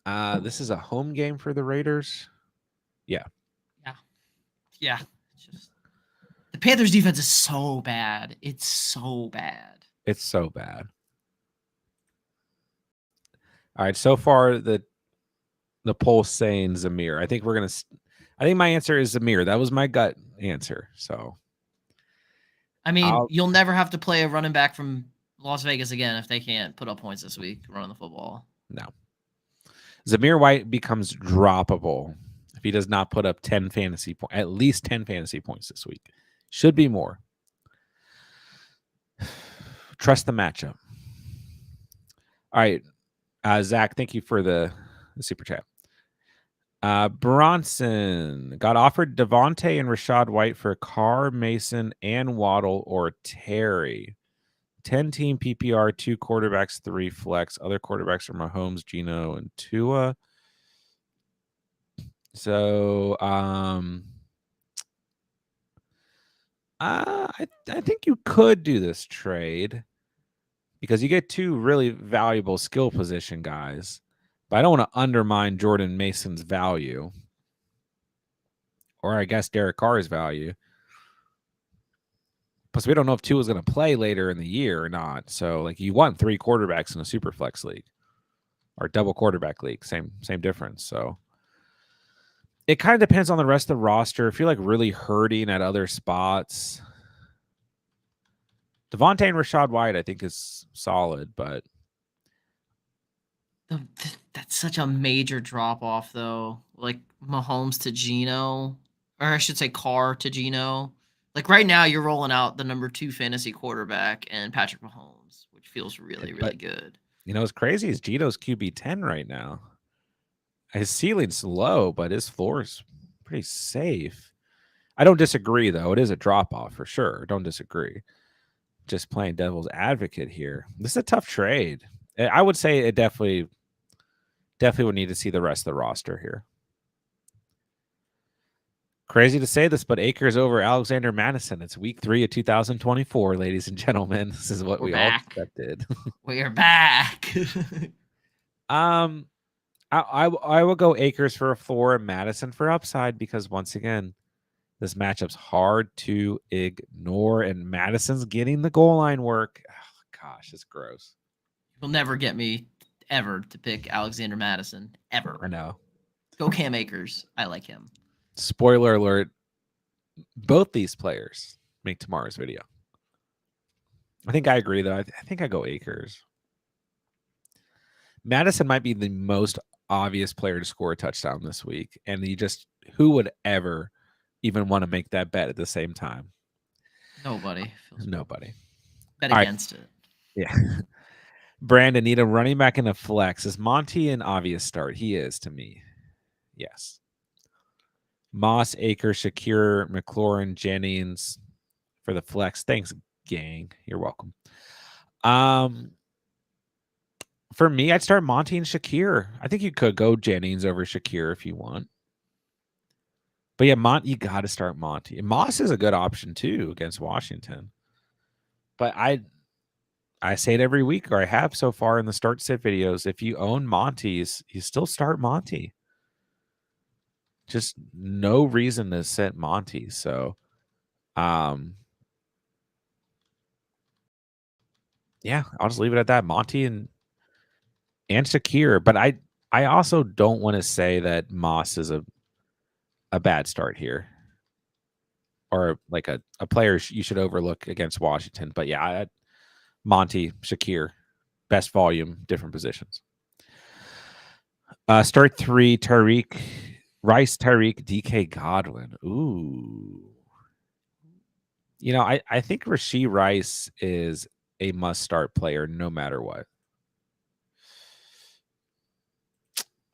A: This is a home game for the Raiders. Yeah.
B: It's just the Panthers defense is so bad. It's so bad. All right. So far, the poll's saying Zamir. I think my answer is Zamir. That was my gut answer. So, I mean, you'll never have to play a running back from Las Vegas again if they can't put up points this week running the football.
A: No. Zamir White becomes droppable if he does not put up at least 10 fantasy points this week. Should be more. Trust the matchup. All right. Zach, thank you for the super chat. Bronson got offered Devontae and Rashad White for Carr, Mason, and Waddle or Terry. 10-team PPR, 2 quarterbacks, 3 flex. Other quarterbacks are Mahomes, Geno, and Tua. So, I think you could do this trade because you get two really valuable skill position guys, but I don't want to undermine Jordan Mason's value, or I guess Derek Carr's value. Plus, we don't know if Tua is going to play later in the year or not. So, like, you want 3 quarterbacks in a super flex league or double quarterback league, same difference. So, it kind of depends on the rest of the roster. If you're like really hurting at other spots, Devontae and Rashad White, I think, is solid, but
B: that's such a major drop off, though. Like Mahomes to Geno, or I should say Carr to Geno. Like right now, you're rolling out the number 2 fantasy quarterback and Patrick Mahomes, which feels really, really good.
A: You know, what's crazy is Geno's QB10 right now. His ceiling's low, but his floor's pretty safe. I don't disagree, though. It is a drop off for sure. Don't disagree. Just playing devil's advocate here. This is a tough trade. I would say it definitely would need to see the rest of the roster here. Crazy to say this, but Akers over Alexander Madison. It's week 3 of 2024, ladies and gentlemen. This is what we all expected.
B: We are back.
A: I will go Akers for a floor and Madison for upside because once again, this matchup's hard to ignore, and Madison's getting the goal line work. Oh, gosh, it's gross.
B: You'll never get me ever to pick Alexander Madison ever.
A: I know.
B: Go Cam Akers. I like him.
A: Spoiler alert: both these players make tomorrow's video. I think I agree, though. I think I go Akers. Madison might be the most obvious player to score a touchdown this week, and who would ever even want to make that bet at the same time?
B: Nobody.
A: Nobody.
B: Bet against it.
A: Yeah. Brandon, need a running back in a flex. Is Monty an obvious start? He is to me. Yes. Moss, Akers, Shakir, McLaurin, Jennings for the flex. Thanks, gang. You're welcome. For me, I'd start Monty and Shakir. I think you could go Jennings over Shakir if you want. But yeah, you got to start Monty. And Moss is a good option too against Washington. But I say it every week, or I have so far in the start sit videos. If you own Monty's, you still start Monty. Just no reason to sit Monty. So, yeah, I'll just leave it at that. Monty and Shakir. But I also don't want to say that Moss is a bad start here, or like a player you should overlook against Washington. But yeah, Monty, Shakir, best volume, different positions. Start 3, Tyreek, Rice, Tyreek, DK, Godwin. Ooh. You know, I think Rashee Rice is a must-start player no matter what.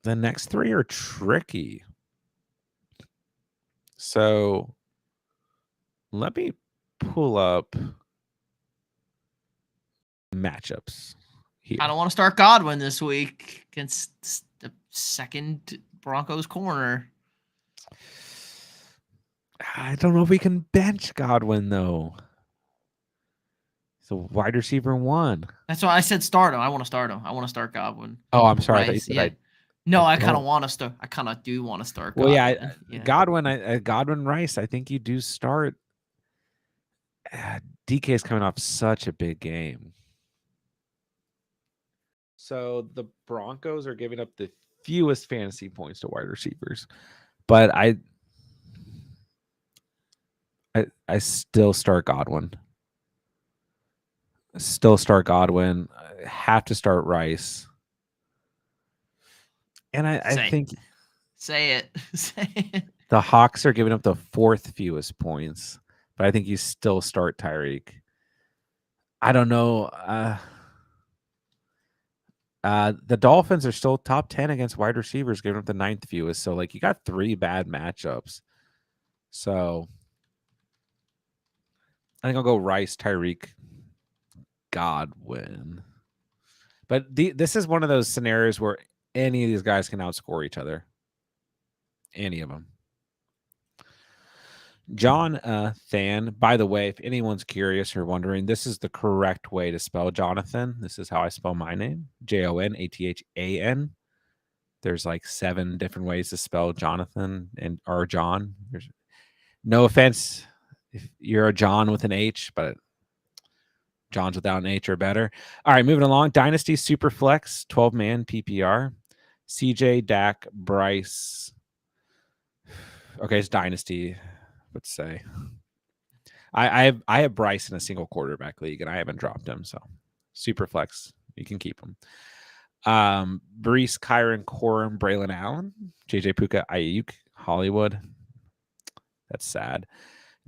A: The next 3 are tricky. So let me pull up matchups here.
B: I don't want to start Godwin this week against the second Broncos corner.
A: I don't know if we can bench Godwin, though. He's a wide receiver 1.
B: That's why I said start him. I want to start him. I want to start Godwin.
A: Oh, I'm sorry.
B: Right? Yeah. I kind of want to start. I kind of do want to start Godwin.
A: Well, yeah. Godwin, Godwin Rice, I think you do start. DK is coming off such a big game. So the Broncos are giving up the fewest fantasy points to wide receivers. But I still start Godwin. I have to start Rice. And I think
B: say it.
A: The Hawks are giving up the 4th fewest points, but I think you still start Tyreek. I don't know. The Dolphins are still top 10 against wide receivers, giving up the 9th fewest. So, like, you got 3 bad matchups. So, I think I'll go Rice, Tyreek, Godwin. But this is one of those scenarios where any of these guys can outscore each other. Any of them. John Than. By the way, if anyone's curious or wondering, this is the correct way to spell Jonathan. This is how I spell my name: Jonathan. There's like 7 different ways to spell Jonathan and or John. There's no offense if you're a John with an H, but Johns without an H are better. All right, moving along. Dynasty Superflex, 12-man PPR. CJ, Dak, Bryce. Okay, it's Dynasty. Let's say I have Bryce in a single quarterback league, and I haven't dropped him. So Superflex, you can keep him. Brees, Kyron, Corum, Braylon Allen, JJ Puka, Ayuk, Hollywood. That's sad.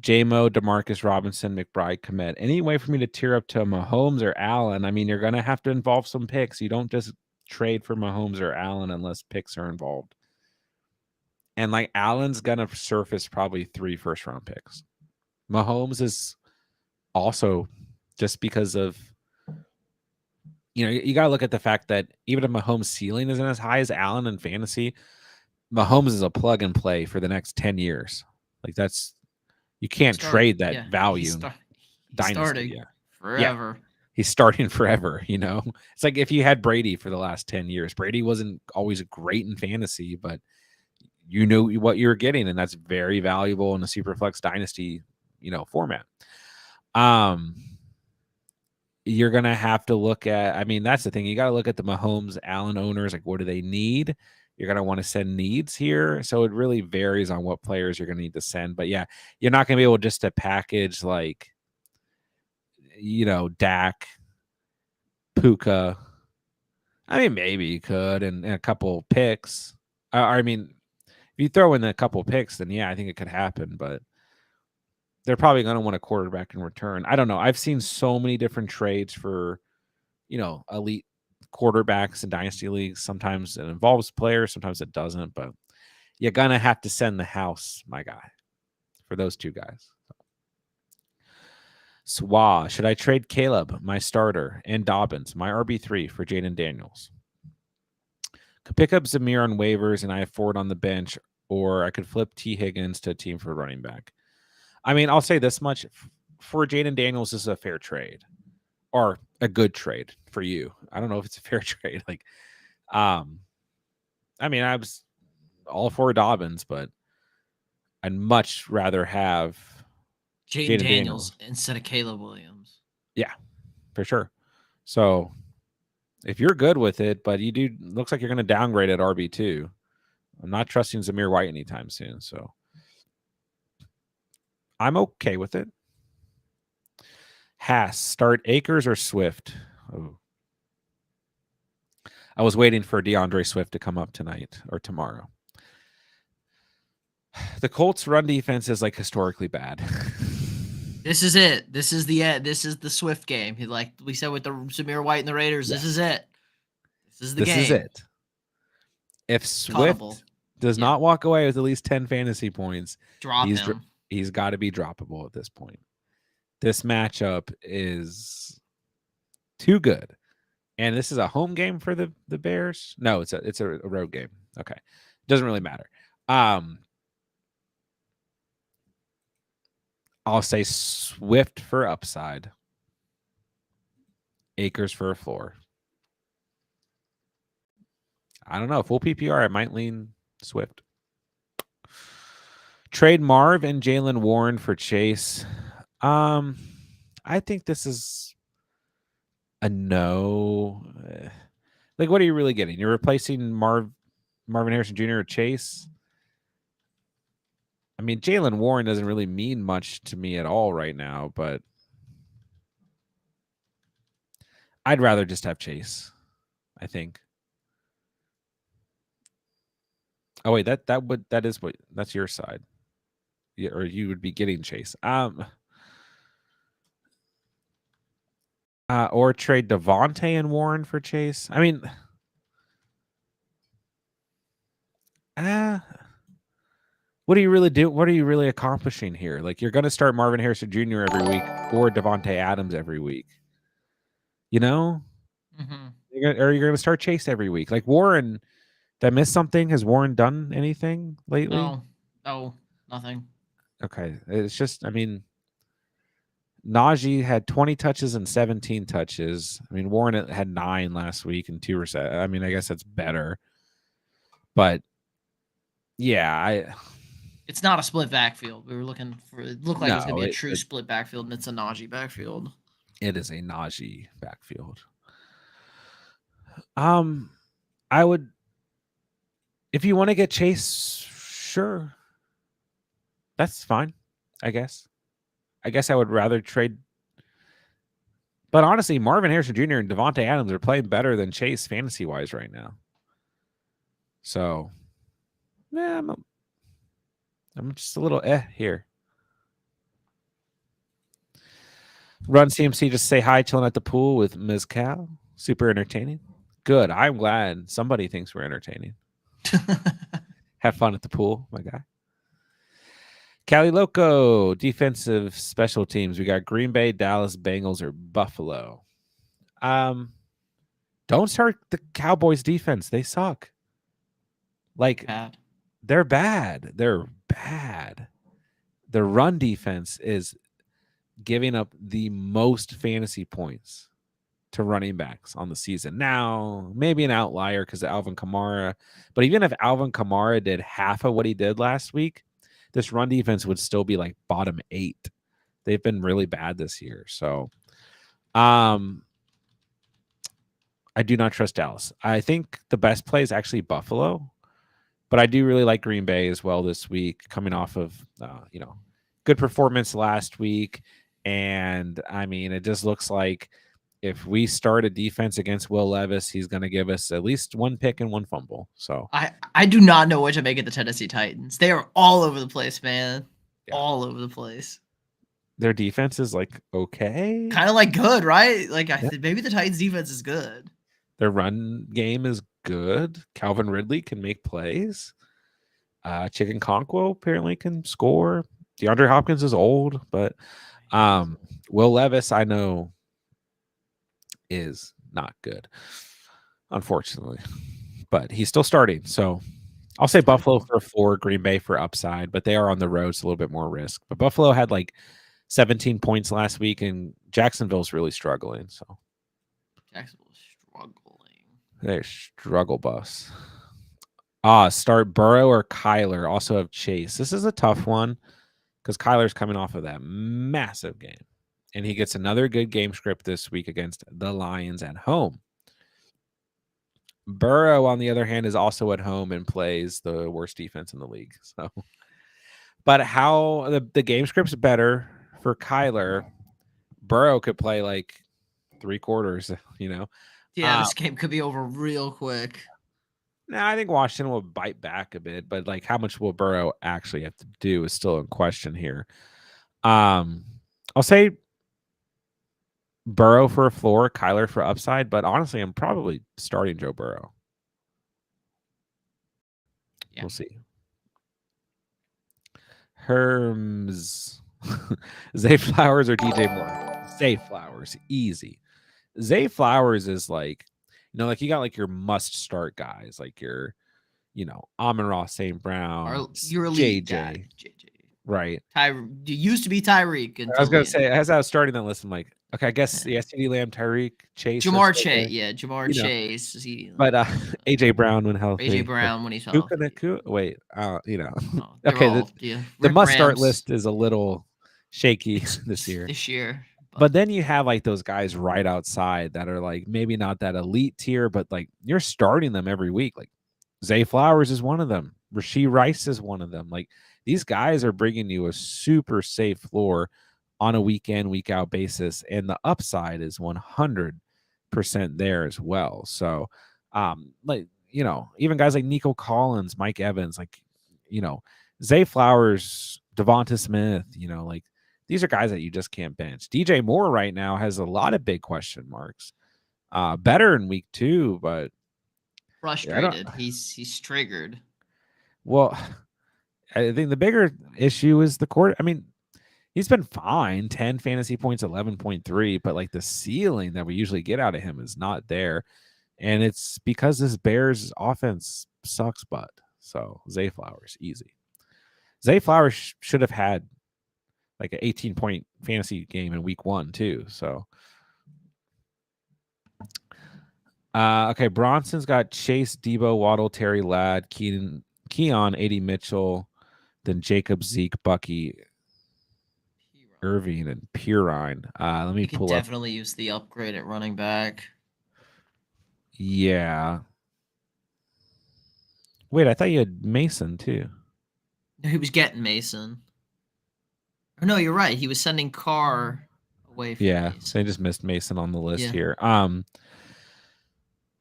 A: JMO, Demarcus Robinson, McBride, Komet. Any way for me to tier up to Mahomes or Allen? I mean, you're going to have to involve some picks. You don't just trade for Mahomes or Allen unless picks are involved. And like Allen's going to surface probably 3 first-round picks. Mahomes is also just because of, you got to look at the fact that even if Mahomes' ceiling isn't as high as Allen in fantasy, Mahomes is a plug and play for the next 10 years. Like that's, you can't trade that value.
B: He's starting forever.
A: Yeah. He's starting forever, It's like if you had Brady for the last 10 years. Brady wasn't always great in fantasy, but you knew what you were getting, and that's very valuable in a Superflex Dynasty, format. You're going to have to look at, that's the thing. You got to look at the Mahomes, Allen owners, like what do they need? You're going to want to send needs here. So it really varies on what players you're going to need to send. But yeah, you're not going to be able just to package like, Dak, Puka. Maybe you could, and a couple picks. If you throw in a couple picks, then yeah, I think it could happen. But they're probably going to want a quarterback in return. I don't know. I've seen so many different trades for, elite quarterbacks in dynasty leagues. Sometimes it involves players, sometimes it doesn't, but you're going to have to send the house, my guy, for those 2 guys. Swa, should I trade Caleb, my starter, and Dobbins, my RB3, for Jaden Daniels? Could pick up Zamir on waivers and I have Ford on the bench, or I could flip T. Higgins to a team for running back. I'll say this much. For Jaden Daniels, this is a fair trade. Or a good trade for you. I don't know if it's a fair trade. Like, I was all for Dobbins, but I'd much rather have
B: Jaden Daniels instead of Caleb Williams.
A: Yeah, for sure. So if you're good with it, but looks like you're going to downgrade at RB2. I'm not trusting Zamir White anytime soon. So I'm okay with it. Haas, start Akers or Swift? Oh. I was waiting for DeAndre Swift to come up tonight or tomorrow. The Colts' run defense is like historically bad.
B: This is it. This is the end. This is the Swift game. Like we said with the Zamir White and the Raiders, This is it. This is the game. This is
A: it. If Swift does not walk away with at least 10 fantasy points,
B: drop him.
A: He's got to be droppable at this point. This matchup is too good. And this is a home game for the Bears? No, it's a road game. Okay. Doesn't really matter. I'll say Swift for upside. Akers for a floor. I don't know. Full PPR, I might lean Swift. Trade Marv and Jalen Warren for Chase. I think this is a no. Like, what are you really getting? You're replacing Marvin Harrison Jr. or Chase? Jalen Warren doesn't really mean much to me at all right now, but I'd rather just have Chase, I think. Oh wait, that's your side. Yeah, or you would be getting Chase. Or trade Devontae and Warren for Chase. What are you really doing? What are you really accomplishing here? Like, you're going to start Marvin Harrison Jr. every week or Devontae Adams every week.
B: Mm-hmm.
A: Or you're going to start Chase every week. Like, Warren, did I miss something? Has Warren done anything lately?
B: No, nothing.
A: Okay. It's just, I mean, Najee had 20 touches and 17 touches. I mean, Warren had 9 last week and 2 receptions. I mean, I guess that's better. But yeah,
B: it's not a split backfield. We were looking for it looked like it was gonna
A: no,
B: be a true split backfield, and it's a Najee backfield.
A: It is a Najee backfield. I would, if you want to get Chase, sure, that's fine. I guess I would rather trade. But honestly, Marvin Harrison Jr. and Devontae Adams are playing better than Chase fantasy wise right now. So, yeah, I'm just a little here. Run CMC, just say hi, chilling at the pool with Ms. Cal. Super entertaining. Good. I'm glad somebody thinks we're entertaining. Have fun at the pool, my guy. Cali Loco, defensive special teams. We got Green Bay, Dallas, Bengals, or Buffalo. Don't start the Cowboys defense. They suck. Like, they're bad. They're bad. The run defense is giving up the most fantasy points to running backs on the season. Now, maybe an outlier because of Alvin Kamara. But even if Alvin Kamara did half of what he did last week, this run defense would still be like bottom 8. They've been really bad this year. So I do not trust Dallas. I think the best play is actually Buffalo, but I do really like Green Bay as well this week, coming off of good performance last week. And I mean, it just looks like if we start a defense against Will Levis, he's going to give us at least 1 pick and 1 fumble. So
B: I do not know what to make of the Tennessee Titans. They are all over the place, man. Yeah. All over the place.
A: Their defense is like okay,
B: kind of like good, right? Like maybe the Titans defense is good.
A: Their run game is good. Calvin Ridley can make plays. Chicken Conquo apparently can score. DeAndre Hopkins is old, but Will Levis, I know, is not good, unfortunately. But he's still starting. So I'll say Buffalo for 4, Green Bay for upside, but they are on the road, so a little bit more risk. But Buffalo had like 17 points last week, and Jacksonville's really struggling. So
B: Jacksonville's struggling.
A: They're struggle bus. Start Burrow or Kyler. Also have Chase. This is a tough one because Kyler's coming off of that massive game. And he gets another good game script this week against the Lions at home. Burrow, on the other hand, is also at home and plays the worst defense in the league. So, but how the game script's better for Kyler. Burrow could play like 3 quarters,
B: Yeah, this game could be over real quick.
A: I think Washington will bite back a bit, but like how much will Burrow actually have to do is still in question here. I'll say Burrow for a floor, Kyler for upside, but honestly, I'm probably starting Joe Burrow. Yeah. We'll see. Herms, Zay Flowers or DJ Moore? Zay Flowers, easy. Zay Flowers is like, like you got like your must start guys, like your, Amon-Ra St. Brown,
B: your elite
A: JJ.
B: Guy.
A: Right.
B: You used to be Tyreek.
A: I was going to say, as I was starting that list, I'm like, okay, I guess CeeDee Lamb, Tyreek, Chase.
B: Jamar Chase. Yeah, Jamar Chase.
A: But AJ Brown when healthy.
B: AJ Brown when he's healthy.
A: Wait,
B: okay,
A: the must start list is a little shaky this year. But then you have like those guys right outside that are like maybe not that elite tier, but like you're starting them every week. Like Zay Flowers is one of them. Rashee Rice is one of them. Like these guys are bringing you a super safe floor on a week in, week out basis. And the upside is 100% there as well. So, even guys like Nico Collins, Mike Evans, Zay Flowers, Devonta Smith, like these are guys that you just can't bench. DJ Moore right now has a lot of big question marks. Better in week 2, but
B: frustrated. He's triggered.
A: Well, I think the bigger issue is the court. I mean, he's been fine, 10 fantasy points, 11.3, but like the ceiling that we usually get out of him is not there. And it's because this Bears offense sucks butt. So Zay Flowers, easy. Zay Flowers should have had like an 18-point fantasy game in week 1 too. So, okay, Bronson's got Chase, Debo, Waddle, Terry Ladd, Keon, AD Mitchell, then Jacob, Zeke, Bucky, Irving, and Pirine. Let me
B: You could
A: pull up.
B: definitely use the upgrade at running back.
A: Yeah. Wait, I thought you had Mason too.
B: No, he was getting Mason. Or no, you're right. He was sending Carr away from
A: Yeah,
B: Mason.
A: they just missed Mason on the list
B: Yeah.
A: here.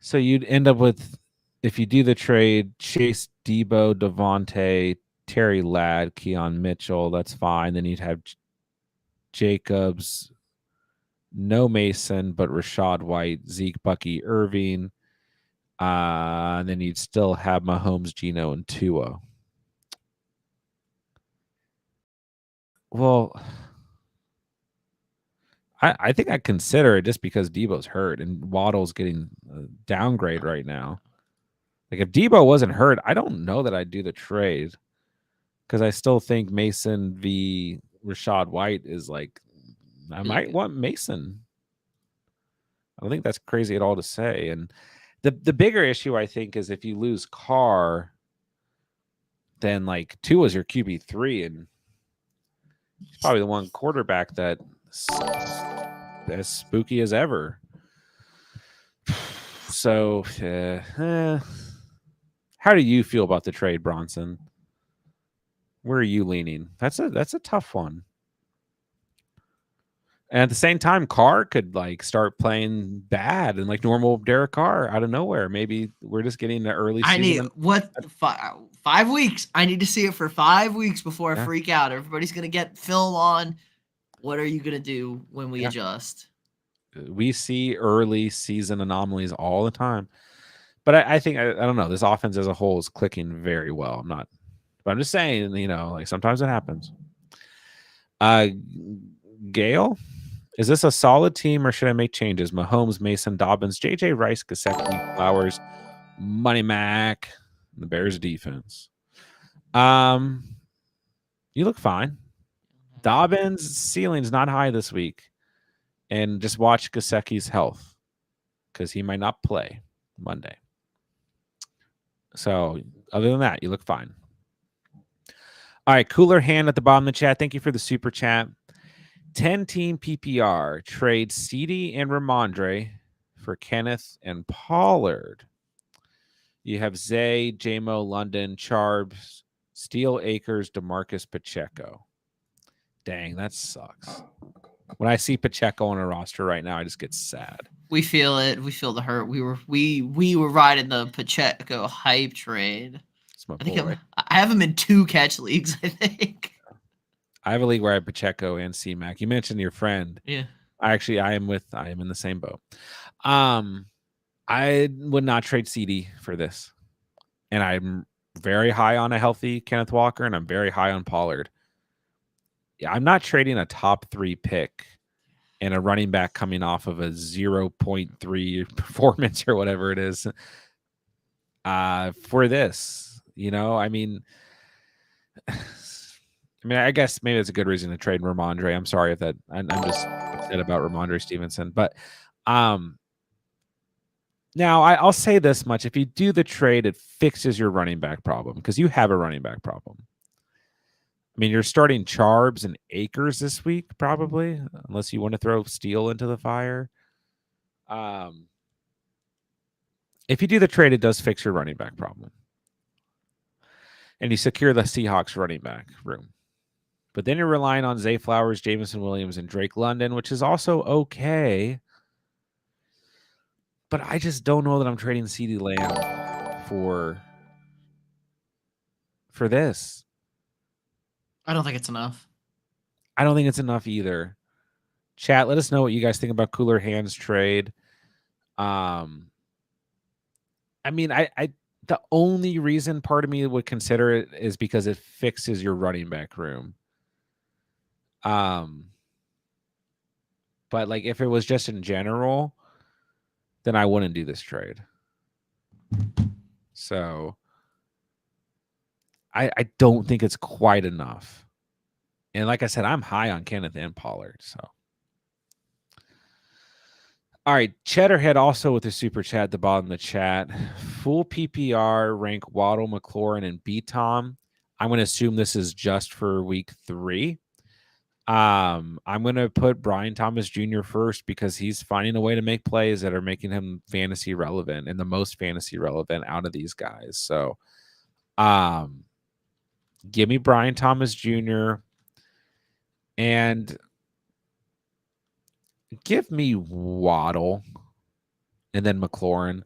A: So you'd end up with, if you do the trade, Chase, Debo, Devontae, Terry Ladd, Keon Mitchell. That's fine. Then you'd have Jacobs, no Mason, but Rashad White, Zeke, Bucky, Irving. And then you'd still have Mahomes, Geno, and Tua. Well, I think I'd consider it just because Debo's hurt and Waddle's getting a downgrade right now. Like if Debo wasn't hurt, I don't know that I'd do the trade because I still think Mason v. Rashad White is like, I
B: Really
A: might
B: good.
A: want Mason. I don't think that's crazy at all to say. And the bigger issue, I think, is if you lose Carr, then like Tua's your QB3, and he's probably the one quarterback that's as spooky as ever. So, how do you feel about the trade, Bronson? Where are you leaning? That's a tough one. And at the same time, Carr could like start playing bad and like normal Derek Carr out of nowhere. Maybe we're just getting the early
B: I need
A: season.
B: what 5 weeks. I need to see it for 5 weeks before I
A: Yeah.
B: freak out. Everybody's gonna get film on. What are you gonna do when we
A: Yeah.
B: adjust?
A: We see early season anomalies all the time. But I think I don't know. This offense as a whole is clicking very well. But I'm just saying, like sometimes it happens. Gail, is this a solid team or should I make changes? Mahomes, Mason, Dobbins, JJ Rice, Gasecki, Flowers, Money Mac, and the Bears defense. You look fine. Dobbins' ceiling's not high this week. And just watch Gasecki's health because he might not play Monday. So other than that, you look fine. All right, Cooler Hand at the bottom of the chat. Thank you for the super chat. 10-team PPR. Trade CD and Ramondre for Kenneth and Pollard. You have Zay, JMO, London, Charbs, Steele Akers, DeMarcus Pacheco. Dang, that sucks. When I see Pacheco on a roster right now, I just get sad.
B: We feel it. We feel the hurt. We were riding the Pacheco hype trade. I have him in 2 catch leagues, I think.
A: I have a league where I have Pacheco and C-Mac. You mentioned your friend.
B: Yeah.
A: I am in the same boat. I would not trade CD for this. And I'm very high on a healthy Kenneth Walker, and I'm very high on Pollard. Yeah, I'm not trading a top 3 pick and a running back coming off of a 0.3 performance or whatever it is for this. I guess maybe it's a good reason to trade Ramondre. I'm sorry if that. I'm just upset about Ramondre Stevenson, but now I'll say this much: if you do the trade, it fixes your running back problem because you have a running back problem. I mean, you're starting Charbs and Akers this week, probably, unless you want to throw Steele into the fire. If you do the trade, it does fix your running back problem. And you secure the Seahawks running back room. But then you're relying on Zay Flowers, Jameson Williams, and Drake London, which is also okay. But I just don't know that I'm trading CeeDee Lamb for this.
B: I don't think it's enough.
A: I don't think it's enough either. Chat, let us know what you guys think about Cooler Hands trade. I mean, I the only reason part of me would consider it is because it fixes your running back room. But like if it was just in general, then I wouldn't do this trade. So I don't think it's quite enough. And like I said, I'm high on Kenneth and Pollard. So, all right, Cheddarhead also with a super chat at the bottom of the chat. Full PPR rank Waddle, McLaurin, and B Tom. I'm going to assume this is just for week 3. I'm going to put Brian Thomas Jr. first because he's finding a way to make plays that are making him fantasy relevant and the most fantasy relevant out of these guys. So, give me Brian Thomas Jr. and give me Waddle and then McLaurin.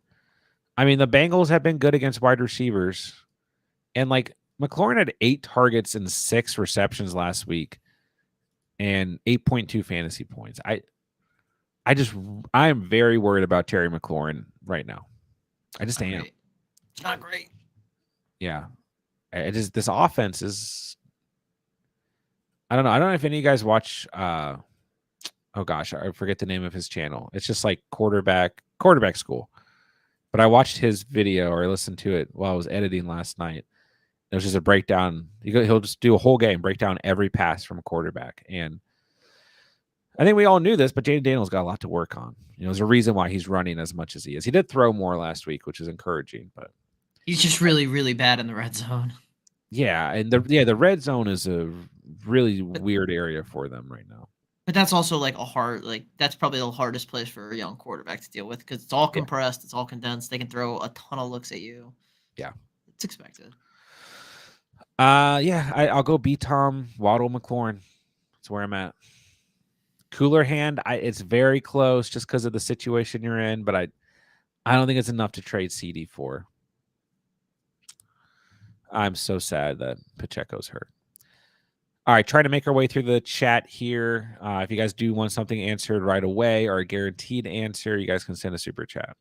A: I mean, the Bengals have been good against wide receivers. And like McLaurin had 8 targets and 6 receptions last week and 8.2 fantasy points. I am very worried about Terry McLaurin right now. I just am.
B: It's not great.
A: Yeah. This offense is, I don't know. I don't know if any of you guys watch oh gosh, I forget the name of his channel. It's just like quarterback school. But I watched his video or I listened to it while I was editing last night. It was just a breakdown. He'll just do a whole game, break down every pass from a quarterback. And I think we all knew this, but Jaden Daniels got a lot to work on. There's a reason why he's running as much as he is. He did throw more last week, which is encouraging, but
B: he's just really, really bad in the red zone.
A: Yeah, and the red zone is a really weird area for them right now.
B: But that's also like that's probably the hardest place for a young quarterback to deal with because it's all compressed, it's all condensed. They can throw a ton of looks at you.
A: Yeah,
B: it's expected.
A: I'll go B Tom, Waddle, McLaurin. That's where I'm at. Cooler hand, it's very close just because of the situation you're in, but I don't think it's enough to trade CD for. I'm so sad that Pacheco's hurt. All right, trying to make our way through the chat here. If you guys do want something answered right away or a guaranteed answer, you guys can send a super chat.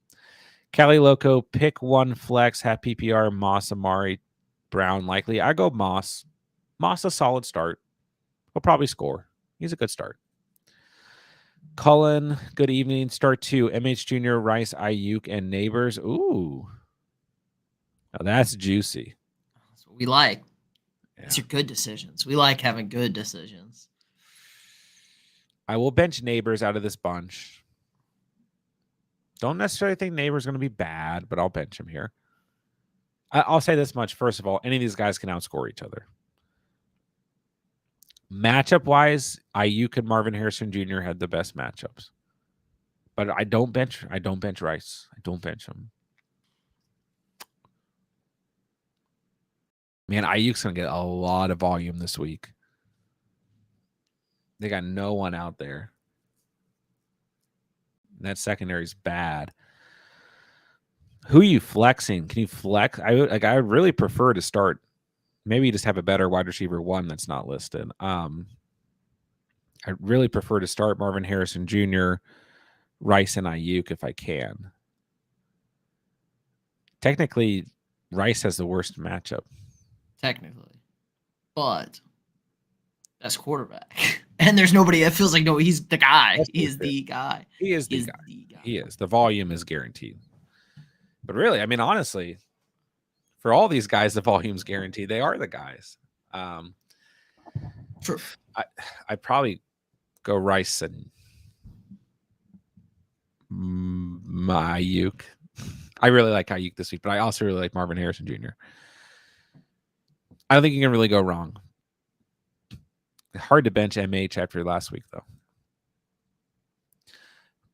A: Cali Loco, pick one flex, have PPR, Moss, Amari, Brown likely. I go Moss. Moss a solid start. He'll probably score. He's a good start. Cullen, good evening. Start 2. MH Jr., Rice, Ayuk, and Neighbors. Ooh. Now that's juicy.
B: That's what we like. Yeah. These are good decisions. We like having good decisions.
A: I will bench Neighbors out of this bunch. Don't necessarily think Neighbors going to be bad, but I'll bench him here. I'll say this much. First of all, any of these guys can outscore each other. Matchup-wise, Ayuk and Marvin Harrison Jr. had the best matchups. But I don't bench Rice. I don't bench him. Man, Ayuk's going to get a lot of volume this week. They got no one out there. And that secondary is bad. Who are you flexing? Can you flex? I really prefer to start. Maybe you just have a better wide receiver 1 that's not listed. I really prefer to start Marvin Harrison Jr., Rice, and Ayuk if I can. Technically, Rice has the worst matchup.
B: Technically. But that's quarterback. And there's nobody that feels like, no, he's the guy. He is the guy.
A: He is the guy. He is. The volume is guaranteed. But really, I mean, honestly, for all these guys, the volume's guaranteed. They are the guys.
B: True.
A: I'd probably go Rice and Ayuk. I really like Ayuk this week, but I also really like Marvin Harrison Jr. I don't think you can really go wrong. Hard to bench MH after last week, though.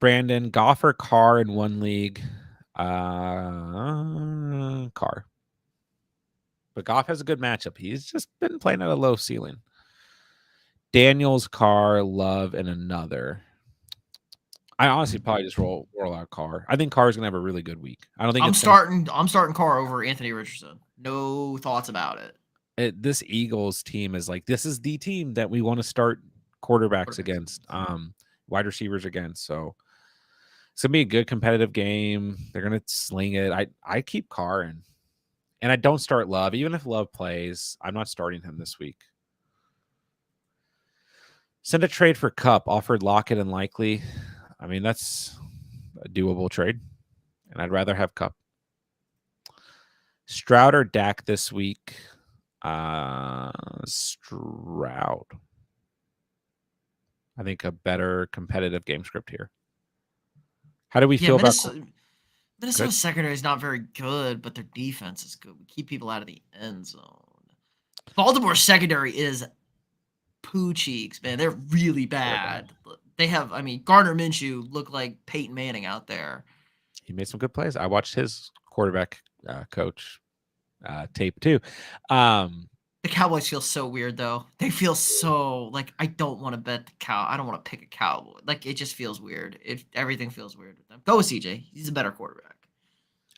A: Brandon, Goff or Carr in one league? Carr. But Goff has a good matchup. He's just been playing at a low ceiling. Daniels, Carr, Love, and another. I honestly probably just roll out Carr. I think Carr's gonna have a really good week. I don't think
B: I'm starting Carr over Anthony Richardson. No thoughts about it.
A: This Eagles team is like, this is the team that we want to start quarterbacks against, wide receivers against. So it's gonna be a good competitive game. They're gonna sling it. I keep Carr in. And I don't start Love. Even if Love plays, I'm not starting him this week. Send a trade for Cup. Offered Lockett and Likely. I mean, that's a doable trade. And I'd rather have Cup. Stroud or Dak this week. Stroud. I think a better competitive game script here. How do we feel about
B: Minnesota's secondary is not very good, but their defense is good. We keep people out of the end zone. Baltimore's secondary is poo cheeks, man. They're really bad. They have, I mean, Gardner Minshew looked like Peyton Manning out there.
A: He made some good plays. I watched his quarterback coach tape too.
B: The Cowboys feel so weird though. They feel so like I don't want to bet the cow. I don't want to pick a Cowboy. Like it just feels weird. Everything feels weird with them. Go with CJ. He's a better quarterback.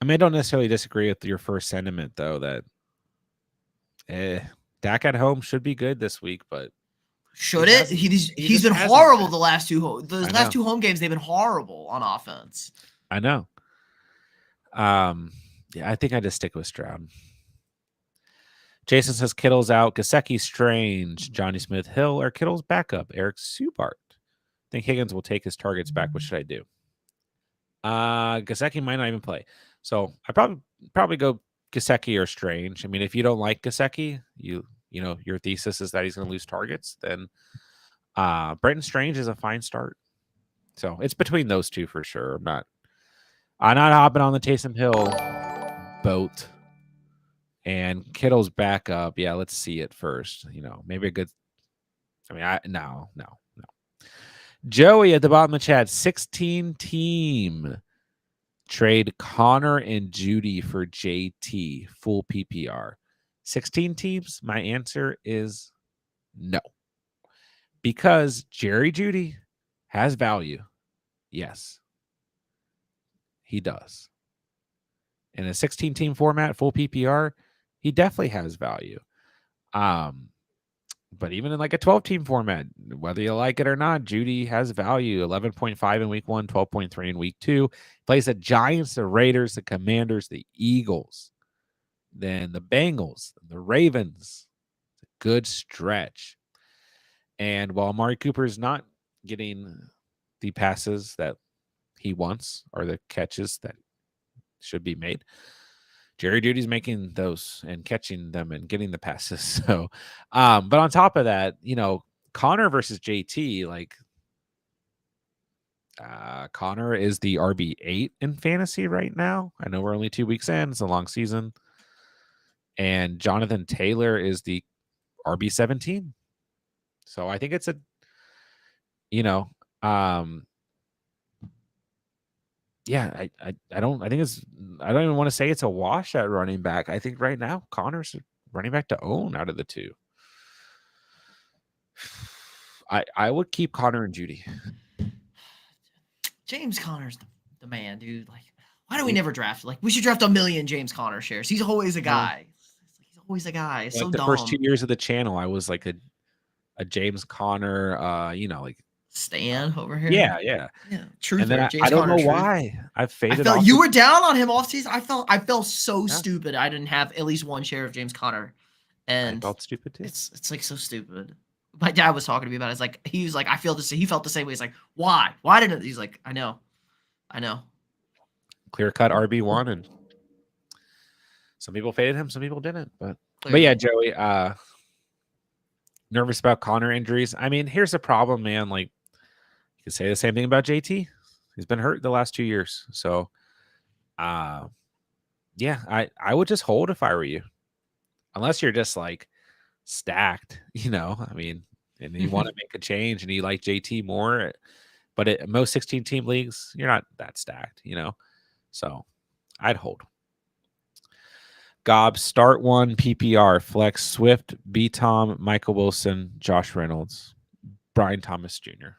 A: I mean, I don't necessarily disagree with your first sentiment though. That Dak at home should be good this week, but
B: should it? He's been horrible the last two home games. They've been horrible on offense.
A: I know. Yeah, I think I just stick with Stroud. Jason says Kittle's out. Gesicki, Strange, Johnny Smith, Hill, or Kittle's backup, Eric Subart. I think Higgins will take his targets back. What should I do? Gesicki might not even play. So I probably go Gesicki or Strange. I mean, if you don't like Gesicki, you know your thesis is that he's going to lose targets, then Brenton Strange is a fine start. So it's between those two for sure. I'm not hopping on the Taysom Hill boat. And Kittle's back up. Yeah, let's see it first. Maybe a good. I mean, no. Joey at the bottom of the chat, 16 team trade Connor and Judy for JT, full PPR. 16 teams. My answer is no, because Jerry Judy has value. Yes, he does. In a 16 team format, full PPR. He definitely has value. But even in like a 12 team format, whether you like it or not, Judy has value. 11.5 in week 1, 12.3 in week 2. Plays the Giants, the Raiders, the Commanders, the Eagles, then the Bengals, the Ravens. It's a good stretch. And while Amari Cooper is not getting the passes that he wants or the catches that should be made, Jerry Judy's making those and catching them and getting the passes. So, but on top of that, Connor versus JT, like Connor is the RB8 in fantasy right now. I know we're only 2 weeks in. It's a long season. And Jonathan Taylor is the RB17. So I think it's yeah, I don't even want to say it's a wash at running back. I think right now Connor's running back to own out of the two. I would keep Connor and Judy.
B: James Conner's the man, dude. Like, why do we never draft? Like, we should draft 1 million James Conner shares. He's always a guy. He's always a guy. It's so
A: the
B: dumb.
A: First 2 years of the channel, I was like a James Conner, like
B: Stan over here.
A: Yeah.
B: Truth.
A: And then I don't know why I faded.
B: I felt you were down on him off season. I felt so stupid. I didn't have at least one share of James Conner, and
A: I felt stupid too.
B: It's like so stupid. My dad was talking to me about it. It's like he was like, I feel this. He felt the same way. He's like, why? Why didn't? He's like, I know.
A: Clear cut RB1, and some people faded him, some people didn't. But yeah, Joey. Nervous about Connor injuries. I mean, here's the problem, man. Like, you could say the same thing about JT. He's been hurt the last 2 years. So, yeah, I would just hold if I were you, unless you're just like stacked, I mean, and you want to make a change and you like JT more. But at most 16 team leagues, you're not that stacked, So I'd hold. Gob, start one PPR, flex Swift, B. Tom, Michael Wilson, Josh Reynolds, Brian Thomas Jr.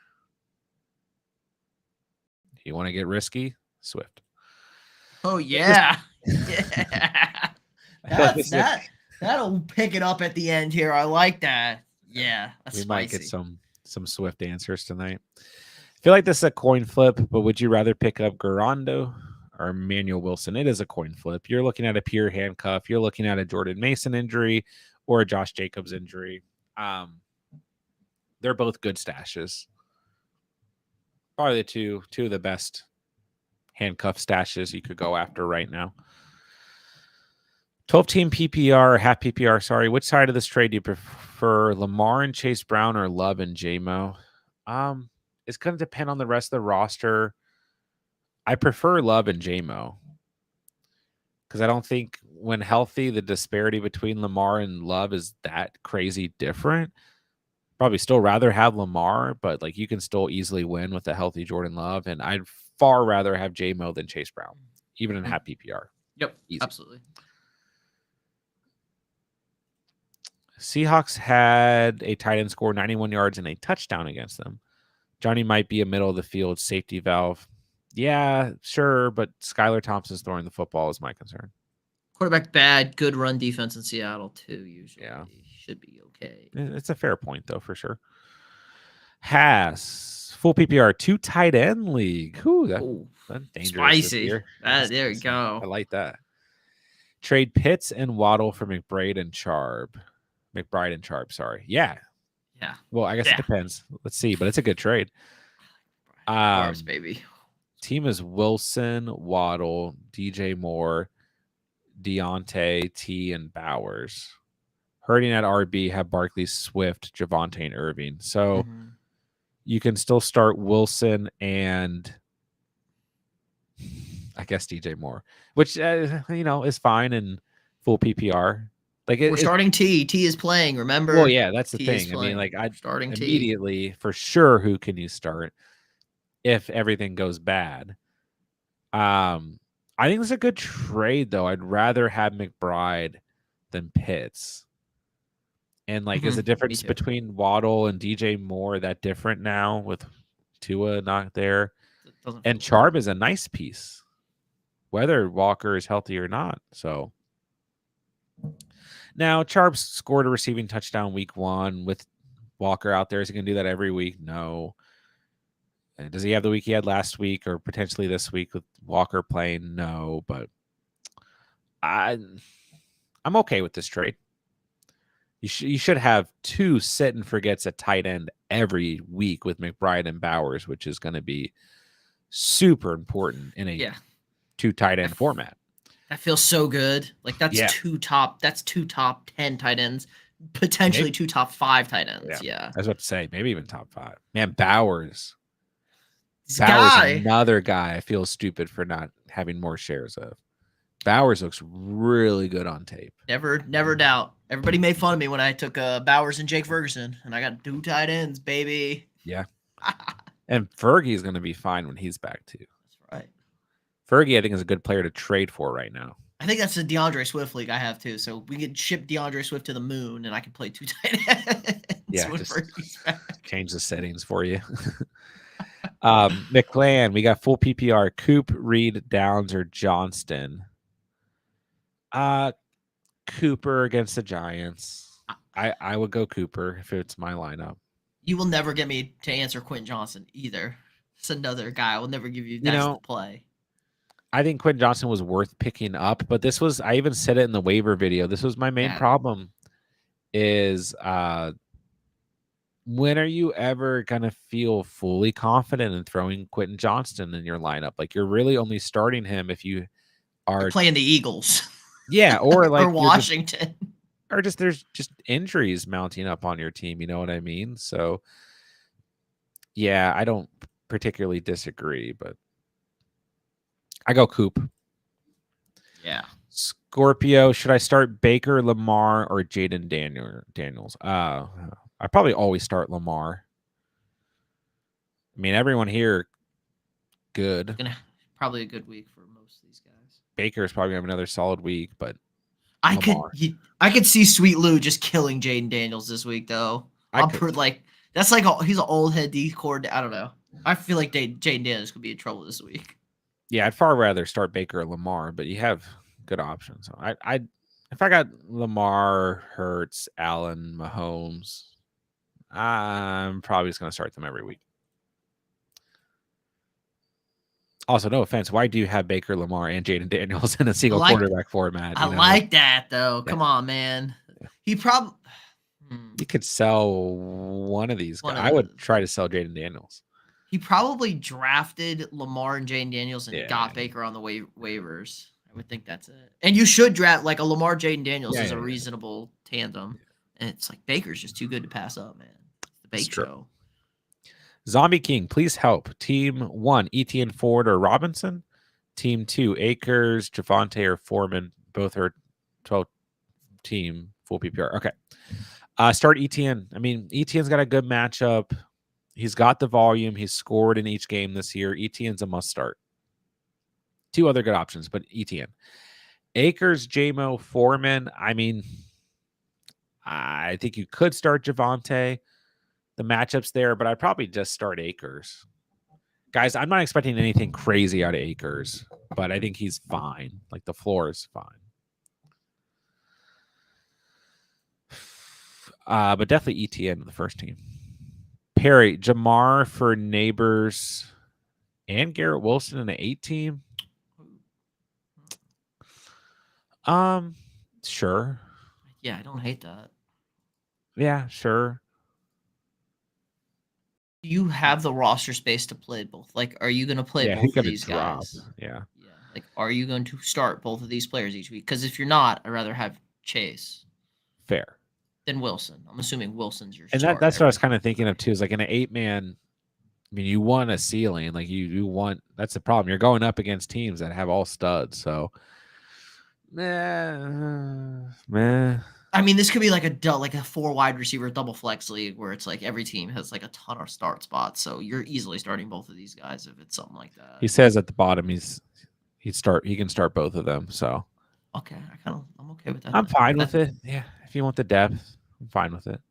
A: You want to get risky? Swift.
B: Oh, yeah. Yeah. That'll pick it up at the end here. I like that. Yeah. That's spicy.
A: Might get some Swift answers tonight. I feel like this is a coin flip, but would you rather pick up Garando or Emmanuel Wilson? It is a coin flip. You're looking at a pure handcuff. You're looking at a Jordan Mason injury or a Josh Jacobs injury. They're both good stashes. Probably the two of the best handcuff stashes you could go after right now. 12-team PPR, half PPR. Sorry, which side of this trade do you prefer, Lamar and Chase Brown or Love and JMO? It's going to depend on the rest of the roster. I prefer Love and JMO because I don't think when healthy, the disparity between Lamar and Love is that crazy different. Probably still rather have Lamar, but like you can still easily win with a healthy Jordan Love, and I'd far rather have JMO than Chase Brown, even in half PPR.
B: Yep,
A: easy.
B: Absolutely.
A: Seahawks had a tight end score 91 yards and a touchdown against them. Johnny might be a middle of the field safety valve. Yeah, sure, but Skylar Thompson's throwing the football is my concern.
B: Quarterback bad, good run defense in Seattle too. Usually, should be okay.
A: It's a fair point though, for sure. Haas full PPR 2 tight end league. Ooh, that's dangerous.
B: Spicy. There we go.
A: I like that. Trade Pitts and Waddle for McBride and Charb. Sorry. Yeah. Well, I guess it depends. Let's see, but it's a good trade.
B: Bars, baby.
A: Team is Wilson, Waddle, DJ Moore, Deontay, T, and Bowers. Hurting at RB have Barkley, Swift, Javonte, and Irving. So you can still start Wilson and I guess DJ Moore, which is fine in full PPR. Like
B: we're starting T. T is playing. Remember?
A: Well, yeah, that's the thing. I mean, like I starting immediately for sure. Who can you start if everything goes bad? I think it's a good trade though. I'd rather have McBride than Pitts. And like, is the difference between Waddle and DJ Moore that different now with Tua not there? And Charb is a nice piece, whether Walker is healthy or not. So now Charb scored a receiving touchdown week 1 with Walker out there. Is he going to do that every week? No. And does he have the week he had last week or potentially this week with Walker playing? No, but I'm okay with this trade. You should have 2 sit and forgets at tight end every week with McBride and Bowers, which is going to be super important in a 2 tight end format.
B: That feels so good. Like that's 2 top 10 tight ends, potentially 2 top 5 tight ends. Yeah.
A: I was about to say maybe even top 5. Man, Bowers. Another guy I feel stupid for not having more shares of. Bowers looks really good on tape.
B: Never doubt. Everybody made fun of me when I took Bowers and Jake Ferguson, and I got 2 tight ends, baby.
A: Yeah. And Fergie's going to be fine when he's back too.
B: That's right.
A: Fergie, I think, is a good player to trade for right now.
B: I think that's the DeAndre Swift league I have too. So we could ship DeAndre Swift to the moon, and I can play 2 tight ends.
A: Yeah, just change the settings for you. McClan, we got full PPR. Coop, Reed, Downs, or Johnston. Cooper against the Giants. I would go Cooper if it's my lineup.
B: You will never get me to answer Quentin Johnson either. It's another guy. I will never give you that's the play.
A: I think Quentin Johnson was worth picking up, but I even said it in the waiver video. This was my main problem is when are you ever going to feel fully confident in throwing Quentin Johnston in your lineup? Like you're really only starting him if you're
B: playing the Eagles.
A: Yeah, or like
B: or Washington.
A: There's just injuries mounting up on your team, you know what I mean? So yeah, I don't particularly disagree, but I go Coop.
B: Yeah.
A: Scorpio, should I start Baker, Lamar, or Jaden Daniels? I probably always start Lamar. I mean, everyone here, good.
B: Probably a good week for most of these guys.
A: Baker is probably going to have another solid week, but
B: I could see Sweet Lou just killing Jaden Daniels this week, though. He's an old head D cord. I don't know. I feel like Jaden Daniels could be in trouble this week.
A: Yeah, I'd far rather start Baker or Lamar, but you have good options. So if I got Lamar, Hurts, Allen, Mahomes, I'm probably just going to start them every week. Also, no offense. Why do you have Baker, Lamar, and Jaden Daniels in a single quarterback format?
B: I like that, though. Yeah. Come on, man. He probably...
A: You could sell one of these guys. I would try to sell Jaden Daniels.
B: He probably drafted Lamar and Jaden Daniels and got Baker on the waivers. I would think that's it. And you should draft like a Lamar Jaden Daniels is a
A: Yeah.
B: reasonable tandem. And it's like Baker's just too good to pass up, man. It's the Bake Show.
A: Zombie King, please help. Team 1, Etienne, Ford, or Robinson. Team 2, Akers, Javonte, or Foreman. Both are 12 team full PPR. Okay. Start Etienne. I mean, Etienne's got a good matchup. He's got the volume. He's scored in each game this year. Etienne's a must start. 2 other good options, but Etienne. Akers, JMO, Foreman. I mean, I think you could start Javonte. The matchups there, but I'd probably just start Akers. Guys, I'm not expecting anything crazy out of Akers, but I think he's fine. Like the floor is fine. But definitely ETN the first team. Perry, Jamar for Neighbors and Garrett Wilson in an 8 team. Sure.
B: Yeah, I don't hate that.
A: Yeah, sure.
B: Do you have the roster space to play both? Like, are you going to play both of these guys?
A: Yeah.
B: Like, are you going to start both of these players each week? Because if you're not, I'd rather have Chase.
A: Fair.
B: Than Wilson. I'm assuming Wilson's your
A: and
B: starter.
A: That's what I was kind of thinking of too. Is like in an 8-man. I mean, you want a ceiling. Like you want. That's the problem. You're going up against teams that have all studs. So, meh.
B: I mean, this could be like a 4 wide receiver double flex league where it's like every team has like a ton of start spots. So you're easily starting both of these guys if it's something like that.
A: He says at the bottom he can start both of them. So
B: okay, I'm okay with that.
A: I'm fine with it. Yeah, if you want the depth, I'm fine with it.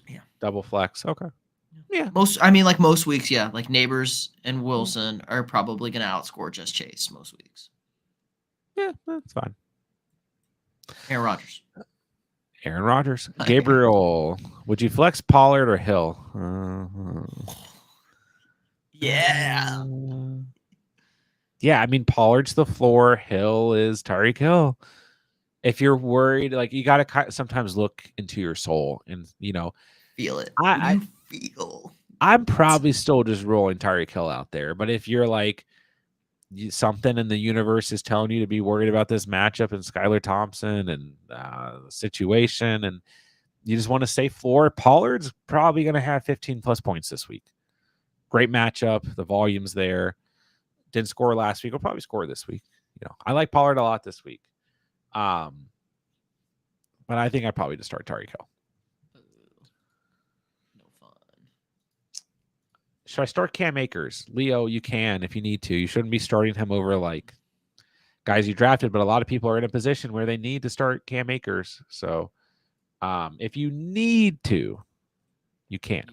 B: Yeah,
A: double flex. Okay. Yeah.
B: Most weeks, yeah. Like Neighbors and Wilson are probably going to outscore just Chase most weeks.
A: Yeah, that's fine.
B: Aaron Rodgers.
A: Gabriel, would you flex Pollard or Hill?
B: Yeah.
A: Yeah, I mean, Pollard's the floor. Hill is Tyreek Hill. If you're worried, like you got to sometimes look into your soul and,
B: feel it.
A: I'm probably still just rolling Tyreek Hill out there. But if you're like, something in the universe is telling you to be worried about this matchup and Skylar Thompson and the situation, and you just want to stay floor, Pollard's probably going to have 15 plus points this week. Great matchup. The volume's there. Didn't score last week. Will probably score this week. I like Pollard a lot this week. But I think I'd probably just start Tyreek Hill.
B: No fun.
A: Should I start Cam Akers? Leo, you can if you need to. You shouldn't be starting him over like guys you drafted, but a lot of people are in a position where they need to start Cam Akers. So if you need to, you can.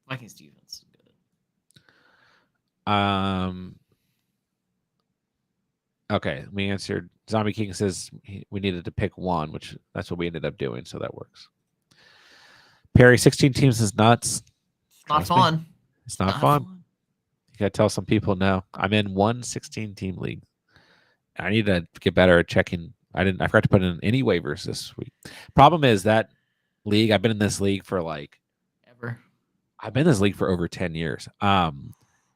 B: Vikings defense is good.
A: Okay, we answered. Zombie King says we needed to pick one, which that's what we ended up doing, so that works. Perry, 16 teams is nuts.
B: It's not fun.
A: It's not fun. You gotta tell some people no. I'm in one 16-team league. I need to get better at checking. I forgot to put in any waivers this week. Problem is that league. I've been in this league for like
B: ever.
A: I've been in this league for over 10 years.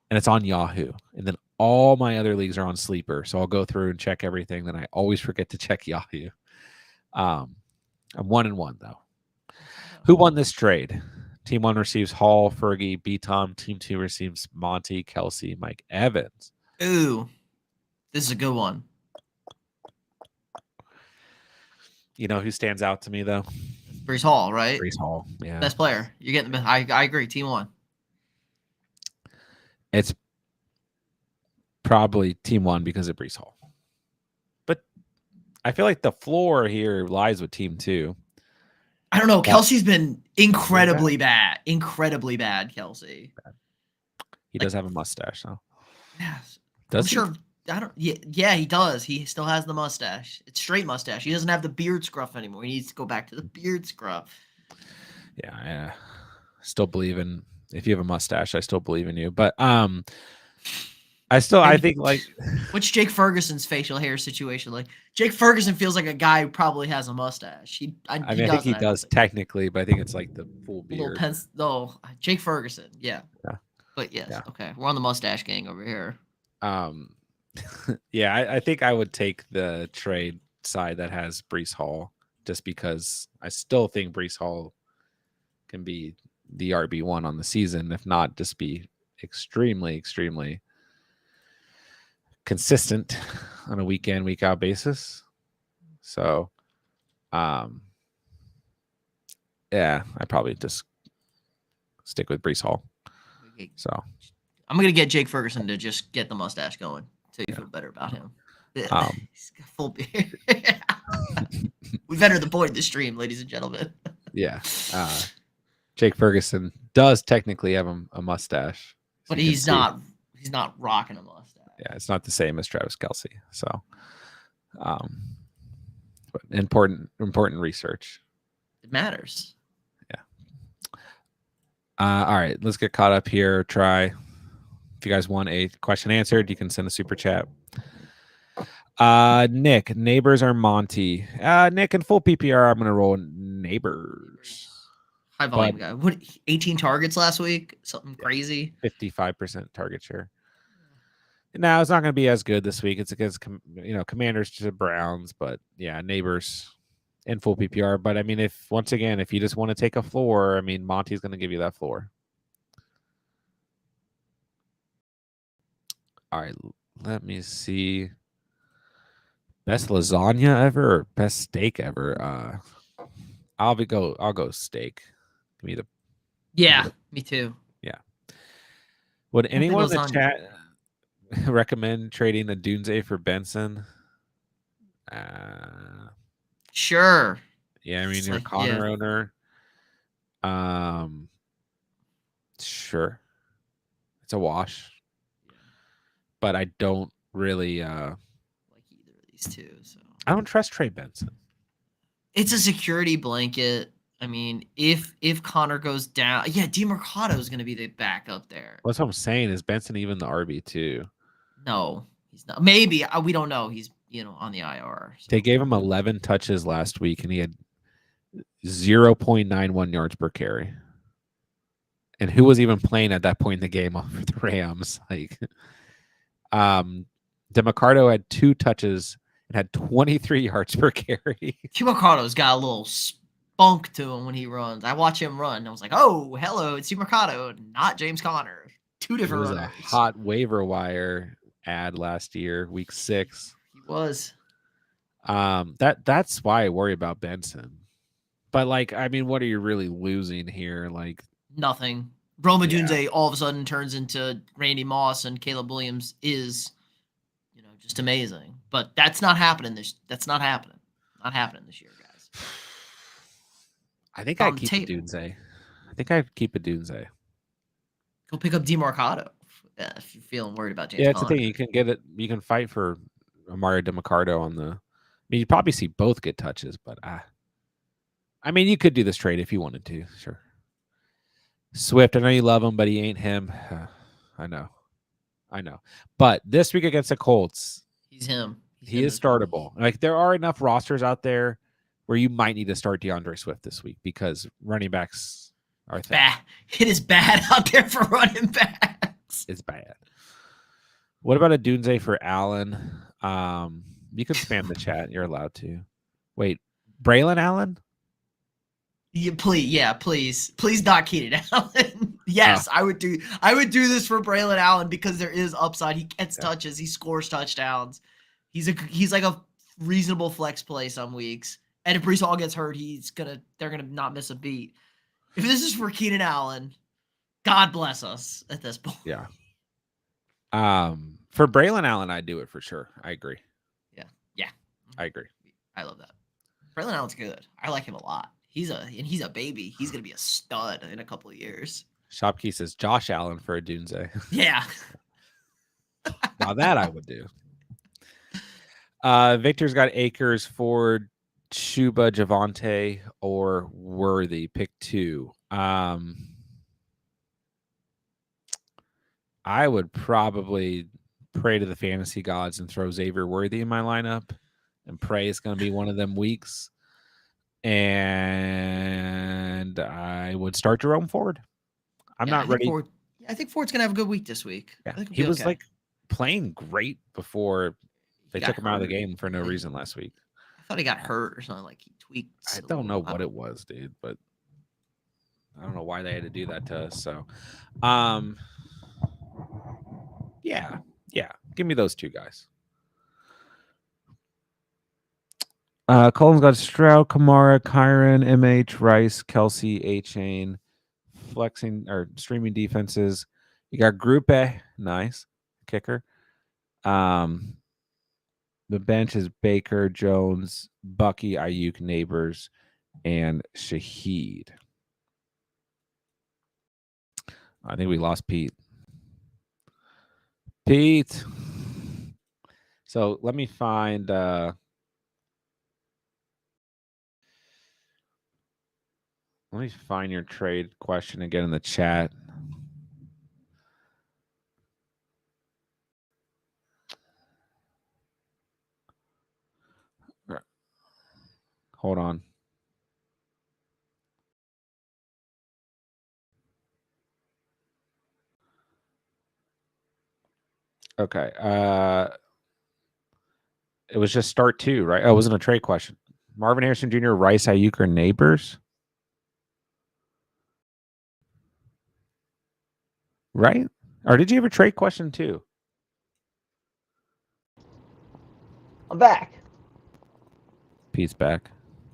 A: And it's on Yahoo. And then all my other leagues are on Sleeper. So I'll go through and check everything. Then I always forget to check Yahoo. I'm 1-1 though. Who won this trade? Team 1 receives Hall, Fergie, B-Tom. Team 2 receives Monty, Kelsey, Mike Evans.
B: Ooh, this is a good one.
A: You know who stands out to me though?
B: Breece Hall, right?
A: Breece Hall, yeah.
B: Best player. You're getting the best. I agree. Team 1.
A: It's probably Team 1 because of Breece Hall. But I feel like the floor here lies with Team 2.
B: I don't know. Kelsey's been incredibly bad. Incredibly bad, Kelsey.
A: He does have a mustache, though.
B: Yes.
A: Does he?
B: Sure. I don't. Yeah, he does. He still has the mustache. It's straight mustache. He doesn't have the beard scruff anymore. He needs to go back to the beard scruff.
A: Yeah. Still believe in. If you have a mustache, I still believe in you. But I think like
B: what's Jake Ferguson's facial hair situation like? Jake Ferguson feels like a guy who probably has a mustache.
A: I think he does technically, but I think it's like the full beard.
B: Jake Ferguson, yeah. But yes, yeah. Okay, we're on the mustache gang over here.
A: Yeah, I think I would take the trade side that has Brees Hall, just because I still think Brees Hall can be the RB1 on the season, if not just be extremely, extremely consistent on a week in, week out basis. So, yeah, I probably just stick with Brees Hall. So
B: I'm gonna get Jake Ferguson to just get the mustache going so you feel better about him. He's got full beard. We've entered the point of the stream, ladies and gentlemen.
A: Yeah. Jake Ferguson does technically have a mustache,
B: but he's not rocking a mustache.
A: Yeah, it's not the same as Travis Kelce. So but important research.
B: It matters.
A: Yeah. All right, let's get caught up here. Try. If you guys want a question answered, you can send a super chat. Nick, Neighbors or Monty? Nick, in full PPR, I'm gonna roll Neighbors.
B: High volume guy. What 18 targets last week? Something crazy.
A: 55% target share. Now it's not going to be as good this week. It's against Commanders to Browns, but yeah, Neighbors in full PPR. But I mean, if you just want to take a floor, I mean, Monty's going to give you that floor. All right, let me see. Best lasagna ever or best steak ever? I'll go steak. Give me the.
B: Yeah, me too.
A: Yeah. Would anyone in the chat recommend trading the Dunze for Benson?
B: Sure.
A: Yeah, I mean, you're a Connor owner. Sure. It's a wash. But I don't really like
B: either of these two. So
A: I don't trust Trey Benson.
B: It's a security blanket. I mean, if Connor goes down, yeah, DeMarcado is going to be the backup there.
A: That's what I'm saying. Is Benson even the RB2?
B: No, he's not. Maybe we don't know. He's on the IR. So.
A: They gave him 11 touches last week, and he had 0.91 yards per carry. And who was even playing at that point in the game for the Rams? Like, DeMarcado had 2 touches and had 23 yards per carry.
B: DeMarcado's got a little spunk to him when he runs. I watch him run, and I was like, "Oh, hello, it's DeMarcado, not James Conner." 2 different runners.
A: It was a hot waiver wire ad last year, week 6.
B: He was.
A: That's why I worry about Benson. But like, I mean, what are you really losing here? Like
B: nothing. Rome Odunze all of a sudden turns into Randy Moss, and Caleb Williams is, just amazing. But that's not happening. That's not happening. Not happening this year, guys.
A: I think I'd keep a Dunze.
B: Go pick up DeMarcado if you're feeling worried about James.
A: Yeah, it's the thing. You can get it. You can fight for Mario DeMarcado on the. I mean, you probably see both get touches, but I mean, you could do this trade if you wanted to. Sure. Swift, I know you love him, but he ain't him. I know. But this week against the Colts,
B: he's him.
A: He is startable. Like, there are enough rosters out there where you might need to start DeAndre Swift this week because running backs are
B: bad. It is bad out there for running backs.
A: It's bad. What about a Dunze for Allen? You can spam the chat. You're allowed to. Wait, Braylon Allen?
B: Please not Keenan Allen. Yes, I would do this for Braylon Allen because there is upside. He gets touches, he scores touchdowns. He's like a reasonable flex play some weeks. And if Brees Hall gets hurt, they're gonna not miss a beat. If this is for Keenan Allen, God bless us at this point.
A: Yeah. For Braylon Allen, I'd do it for sure. I agree.
B: Yeah.
A: I agree.
B: I love that. Braylon Allen's good. I like him a lot. He's a baby. He's gonna be a stud in a couple of years.
A: Shopkey says Josh Allen for a Dunze.
B: Yeah.
A: Now that I would do. Victor's got Akers, Ford, Chuba, Javante, or Worthy. Pick 2. I would probably pray to the fantasy gods and throw Xavier Worthy in my lineup and pray it's going to be one of them weeks. And I would start Jerome Ford. I'm not ready.
B: I think Ford's going to have a good week this week.
A: Yeah. He was like playing great before they took him out of the game for no reason last week.
B: I thought he got hurt or something. Like he tweaked.
A: I don't know what it was, dude, but I don't know why they had to do that to us. So, yeah. Give me those two guys. Cullen's got Stroud, Kamara, Kyron, MH, Rice, Kelsey, A-Chain, flexing or streaming defenses. You got Group A, nice kicker. The bench is Baker, Jones, Bucky, Ayuk, Neighbors, and Shaheed. I think we lost Pete. So let me find your trade question again in the chat. Hold on. Okay. It was just start two, right? Oh, it wasn't a trade question. Marvin Harrison Jr., Rice, Ayuk, or Neighbors? Right? Or did you have a trade question too?
C: I'm back.
A: Pete's back.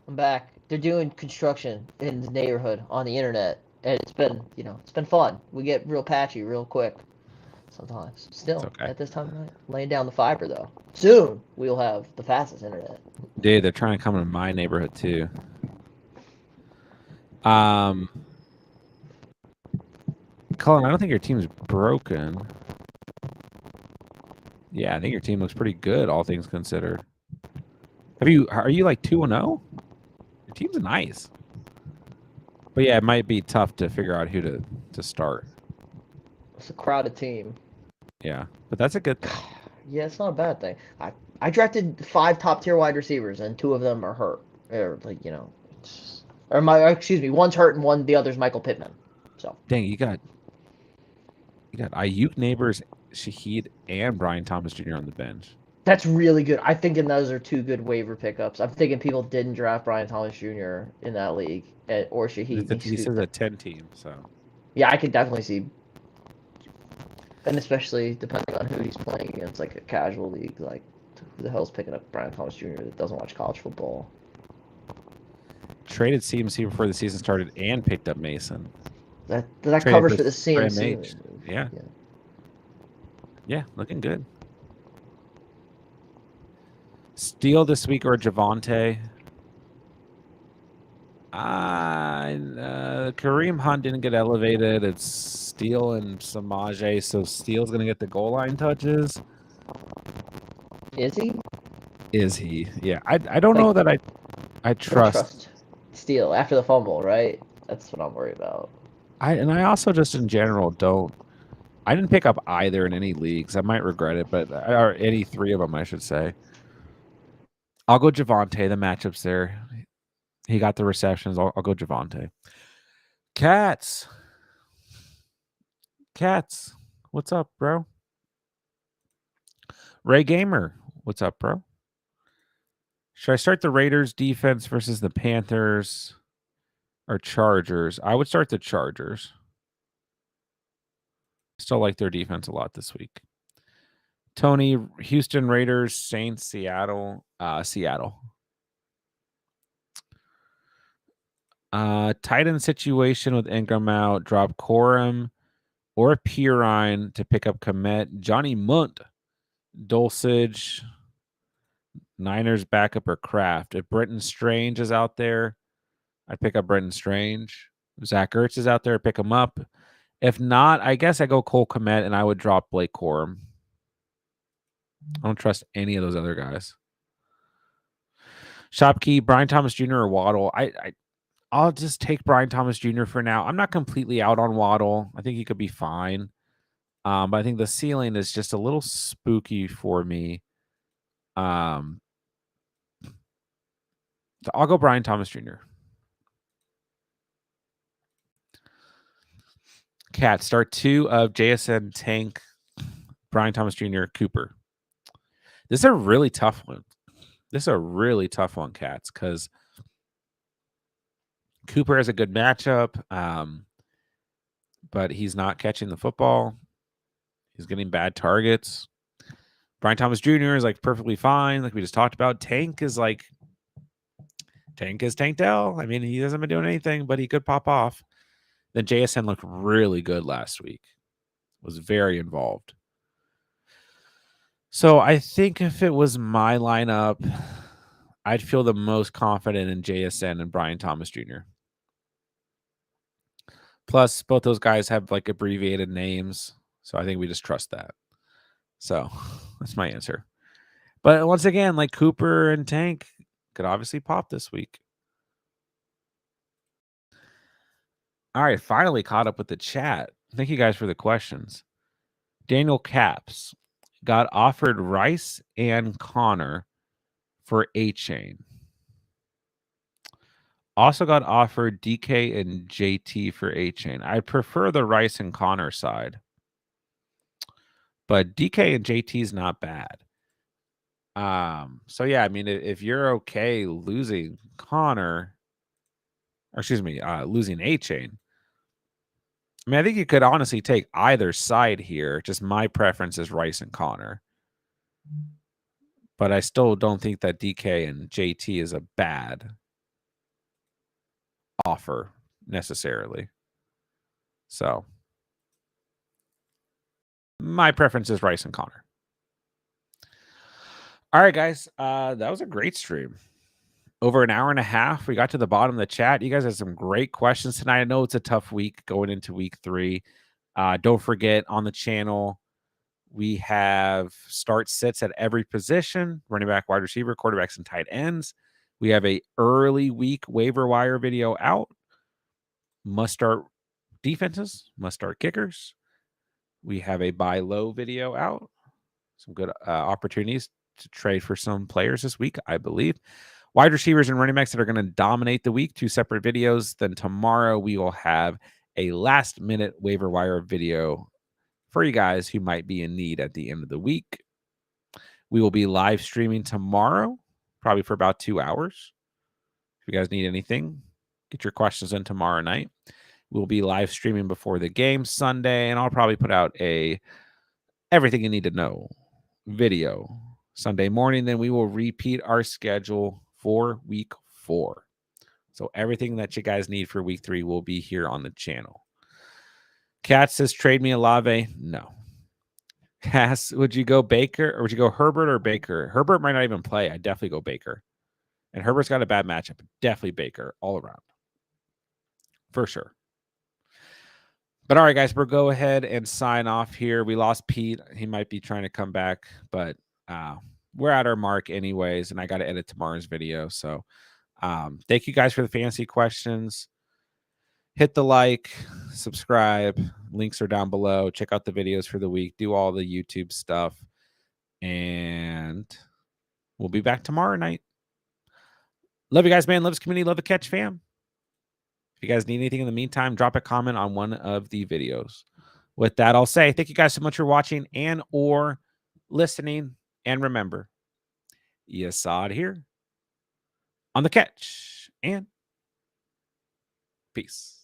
C: I'm back. They're doing construction in the neighborhood on the internet, and it's been fun. We get real patchy real quick sometimes. Still,
A: okay.
C: at this time of night, laying down the fiber though. Soon we'll have the fastest internet.
A: Dude, they're trying to come into my neighborhood too. Colin, I don't think your team's broken. Yeah, I think your team looks pretty good, all things considered. Are you like 2-0? Your team's nice. But yeah, it might be tough to figure out who to start.
C: It's a crowded team.
A: Yeah, but that's a good thing.
C: Yeah, it's not a bad thing. I drafted 5 top tier wide receivers, and 2 of them are hurt. Or one's hurt and the other's Michael Pittman. So
A: dang, you got Ayuk, Neighbors, Shaheed, and Brian Thomas Jr. on the bench.
C: That's really good. I think those are 2 good waiver pickups. I'm thinking people didn't draft Brian Thomas Jr. in that league or Shaheed.
A: He says a 10 team, so
C: yeah, I could definitely see, and especially depending on who he's playing against, like a casual league, like who the hell's picking up Brian Thomas Jr. that doesn't watch college football?
A: Traded CMC before the season started and picked up Mason.
C: That covers for the CMC.
A: Yeah, looking good. Steele this week or Javonte? Kareem Hunt didn't get elevated. It's Steele and Samaje, so Steele's going to get the goal line touches.
C: Is he?
A: Yeah, I don't know that I trust
C: Steele after the fumble, right? That's what I'm worried about.
A: I also just in general I didn't pick up either in any leagues. I might regret it, or any 3 of them, I should say. I'll go Javonte. The matchup's there. He got the receptions. I'll go Javonte. Cats. What's up, bro? Ray Gamer. What's up, bro? Should I start the Raiders defense versus the Panthers or Chargers? I would start the Chargers. Still like their defense a lot this week. Tony, Houston Raiders, Saints, Seattle. Seattle. Tight end situation with Ingram out. Drop Corum or Pirine to pick up Komet. Johnny Munt, Dulcich, Niners backup or Kraft. If Brenton Strange is out there, I'd pick up Brenton Strange. If Zach Ertz is out there, pick him up. If not, I guess I go Cole Kmet and I would drop Blake Corum. I don't trust any of those other guys. Shopkey, Brian Thomas Jr. or Waddle. I'll just take Brian Thomas Jr. for now. I'm not completely out on Waddle. I think he could be fine. But I think the ceiling is just a little spooky for me. So I'll go Brian Thomas Jr. Cat, start 2 of JSN Tank Brian Thomas Jr., Cooper. This is a really tough one. This is a really tough one, Cats, because Cooper has a good matchup, but he's not catching the football. He's getting bad targets. Brian Thomas Jr. is like perfectly fine, like we just talked about. Tank is Tank Dell. I mean, he hasn't been doing anything, but he could pop off. Then JSN looked really good last week. Was very involved. So I think if it was my lineup, I'd feel the most confident in JSN and Brian Thomas Jr. Plus, both those guys have like abbreviated names. So I think we just trust that. So that's my answer. But once again, like Cooper and Tank could obviously pop this week. All right, finally caught up with the chat. Thank you guys for the questions. Daniel Caps got offered Rice and Connor for A-Chain. Also got offered DK and JT for A-Chain. I prefer the Rice and Connor side. But DK and JT is not bad. So yeah, I mean, if you're okay losing Connor, or excuse me, losing A-Chain, I mean, I think you could honestly take either side here. Just my preference is Rice and Connor. But I still don't think that DK and JT is a bad offer necessarily. So my preference is Rice and Connor. All right, guys. That was a great stream. Over an hour and a half. We got to the bottom of the chat. You guys had some great questions tonight. I know it's a tough week going into week 3. Don't forget, on the channel, we have start sits at every position: running back, wide receiver, quarterbacks, and tight ends. We have a early week waiver wire video out. Must start defenses, must start kickers. We have a buy low video out. Some good opportunities to trade for some players this week, I believe. Wide receivers and running backs that are going to dominate the week, 2 separate videos. Then tomorrow we will have a last minute waiver wire video for you guys who might be in need at the end of the week. We will be live streaming tomorrow, probably for about 2 hours. If you guys need anything, get your questions in tomorrow night. We'll be live streaming before the game Sunday, and I'll probably put out a everything you need to know video Sunday morning. Then we will repeat our schedule for week 4. So everything that you guys need for week 3 will be here on the channel. Kat says, trade me Olave. No. Cass, would you go Baker or would you go Herbert or Baker? Herbert might not even play. I'd definitely go Baker. And Herbert's got a bad matchup. Definitely Baker all around. For sure. But all right, guys, we'll go ahead and sign off here. We lost Pete. He might be trying to come back, but we're at our mark anyways, and I got to edit tomorrow's video. So thank you guys for the fantasy questions. Hit the like, subscribe. Links are down below. Check out the videos for the week. Do all the YouTube stuff. And we'll be back tomorrow night. Love you guys, man. Love this community. Love the catch, fam. If you guys need anything in the meantime, drop a comment on one of the videos. With that, I'll say thank you guys so much for watching and or listening. And remember, you saw it here on the catch. And peace.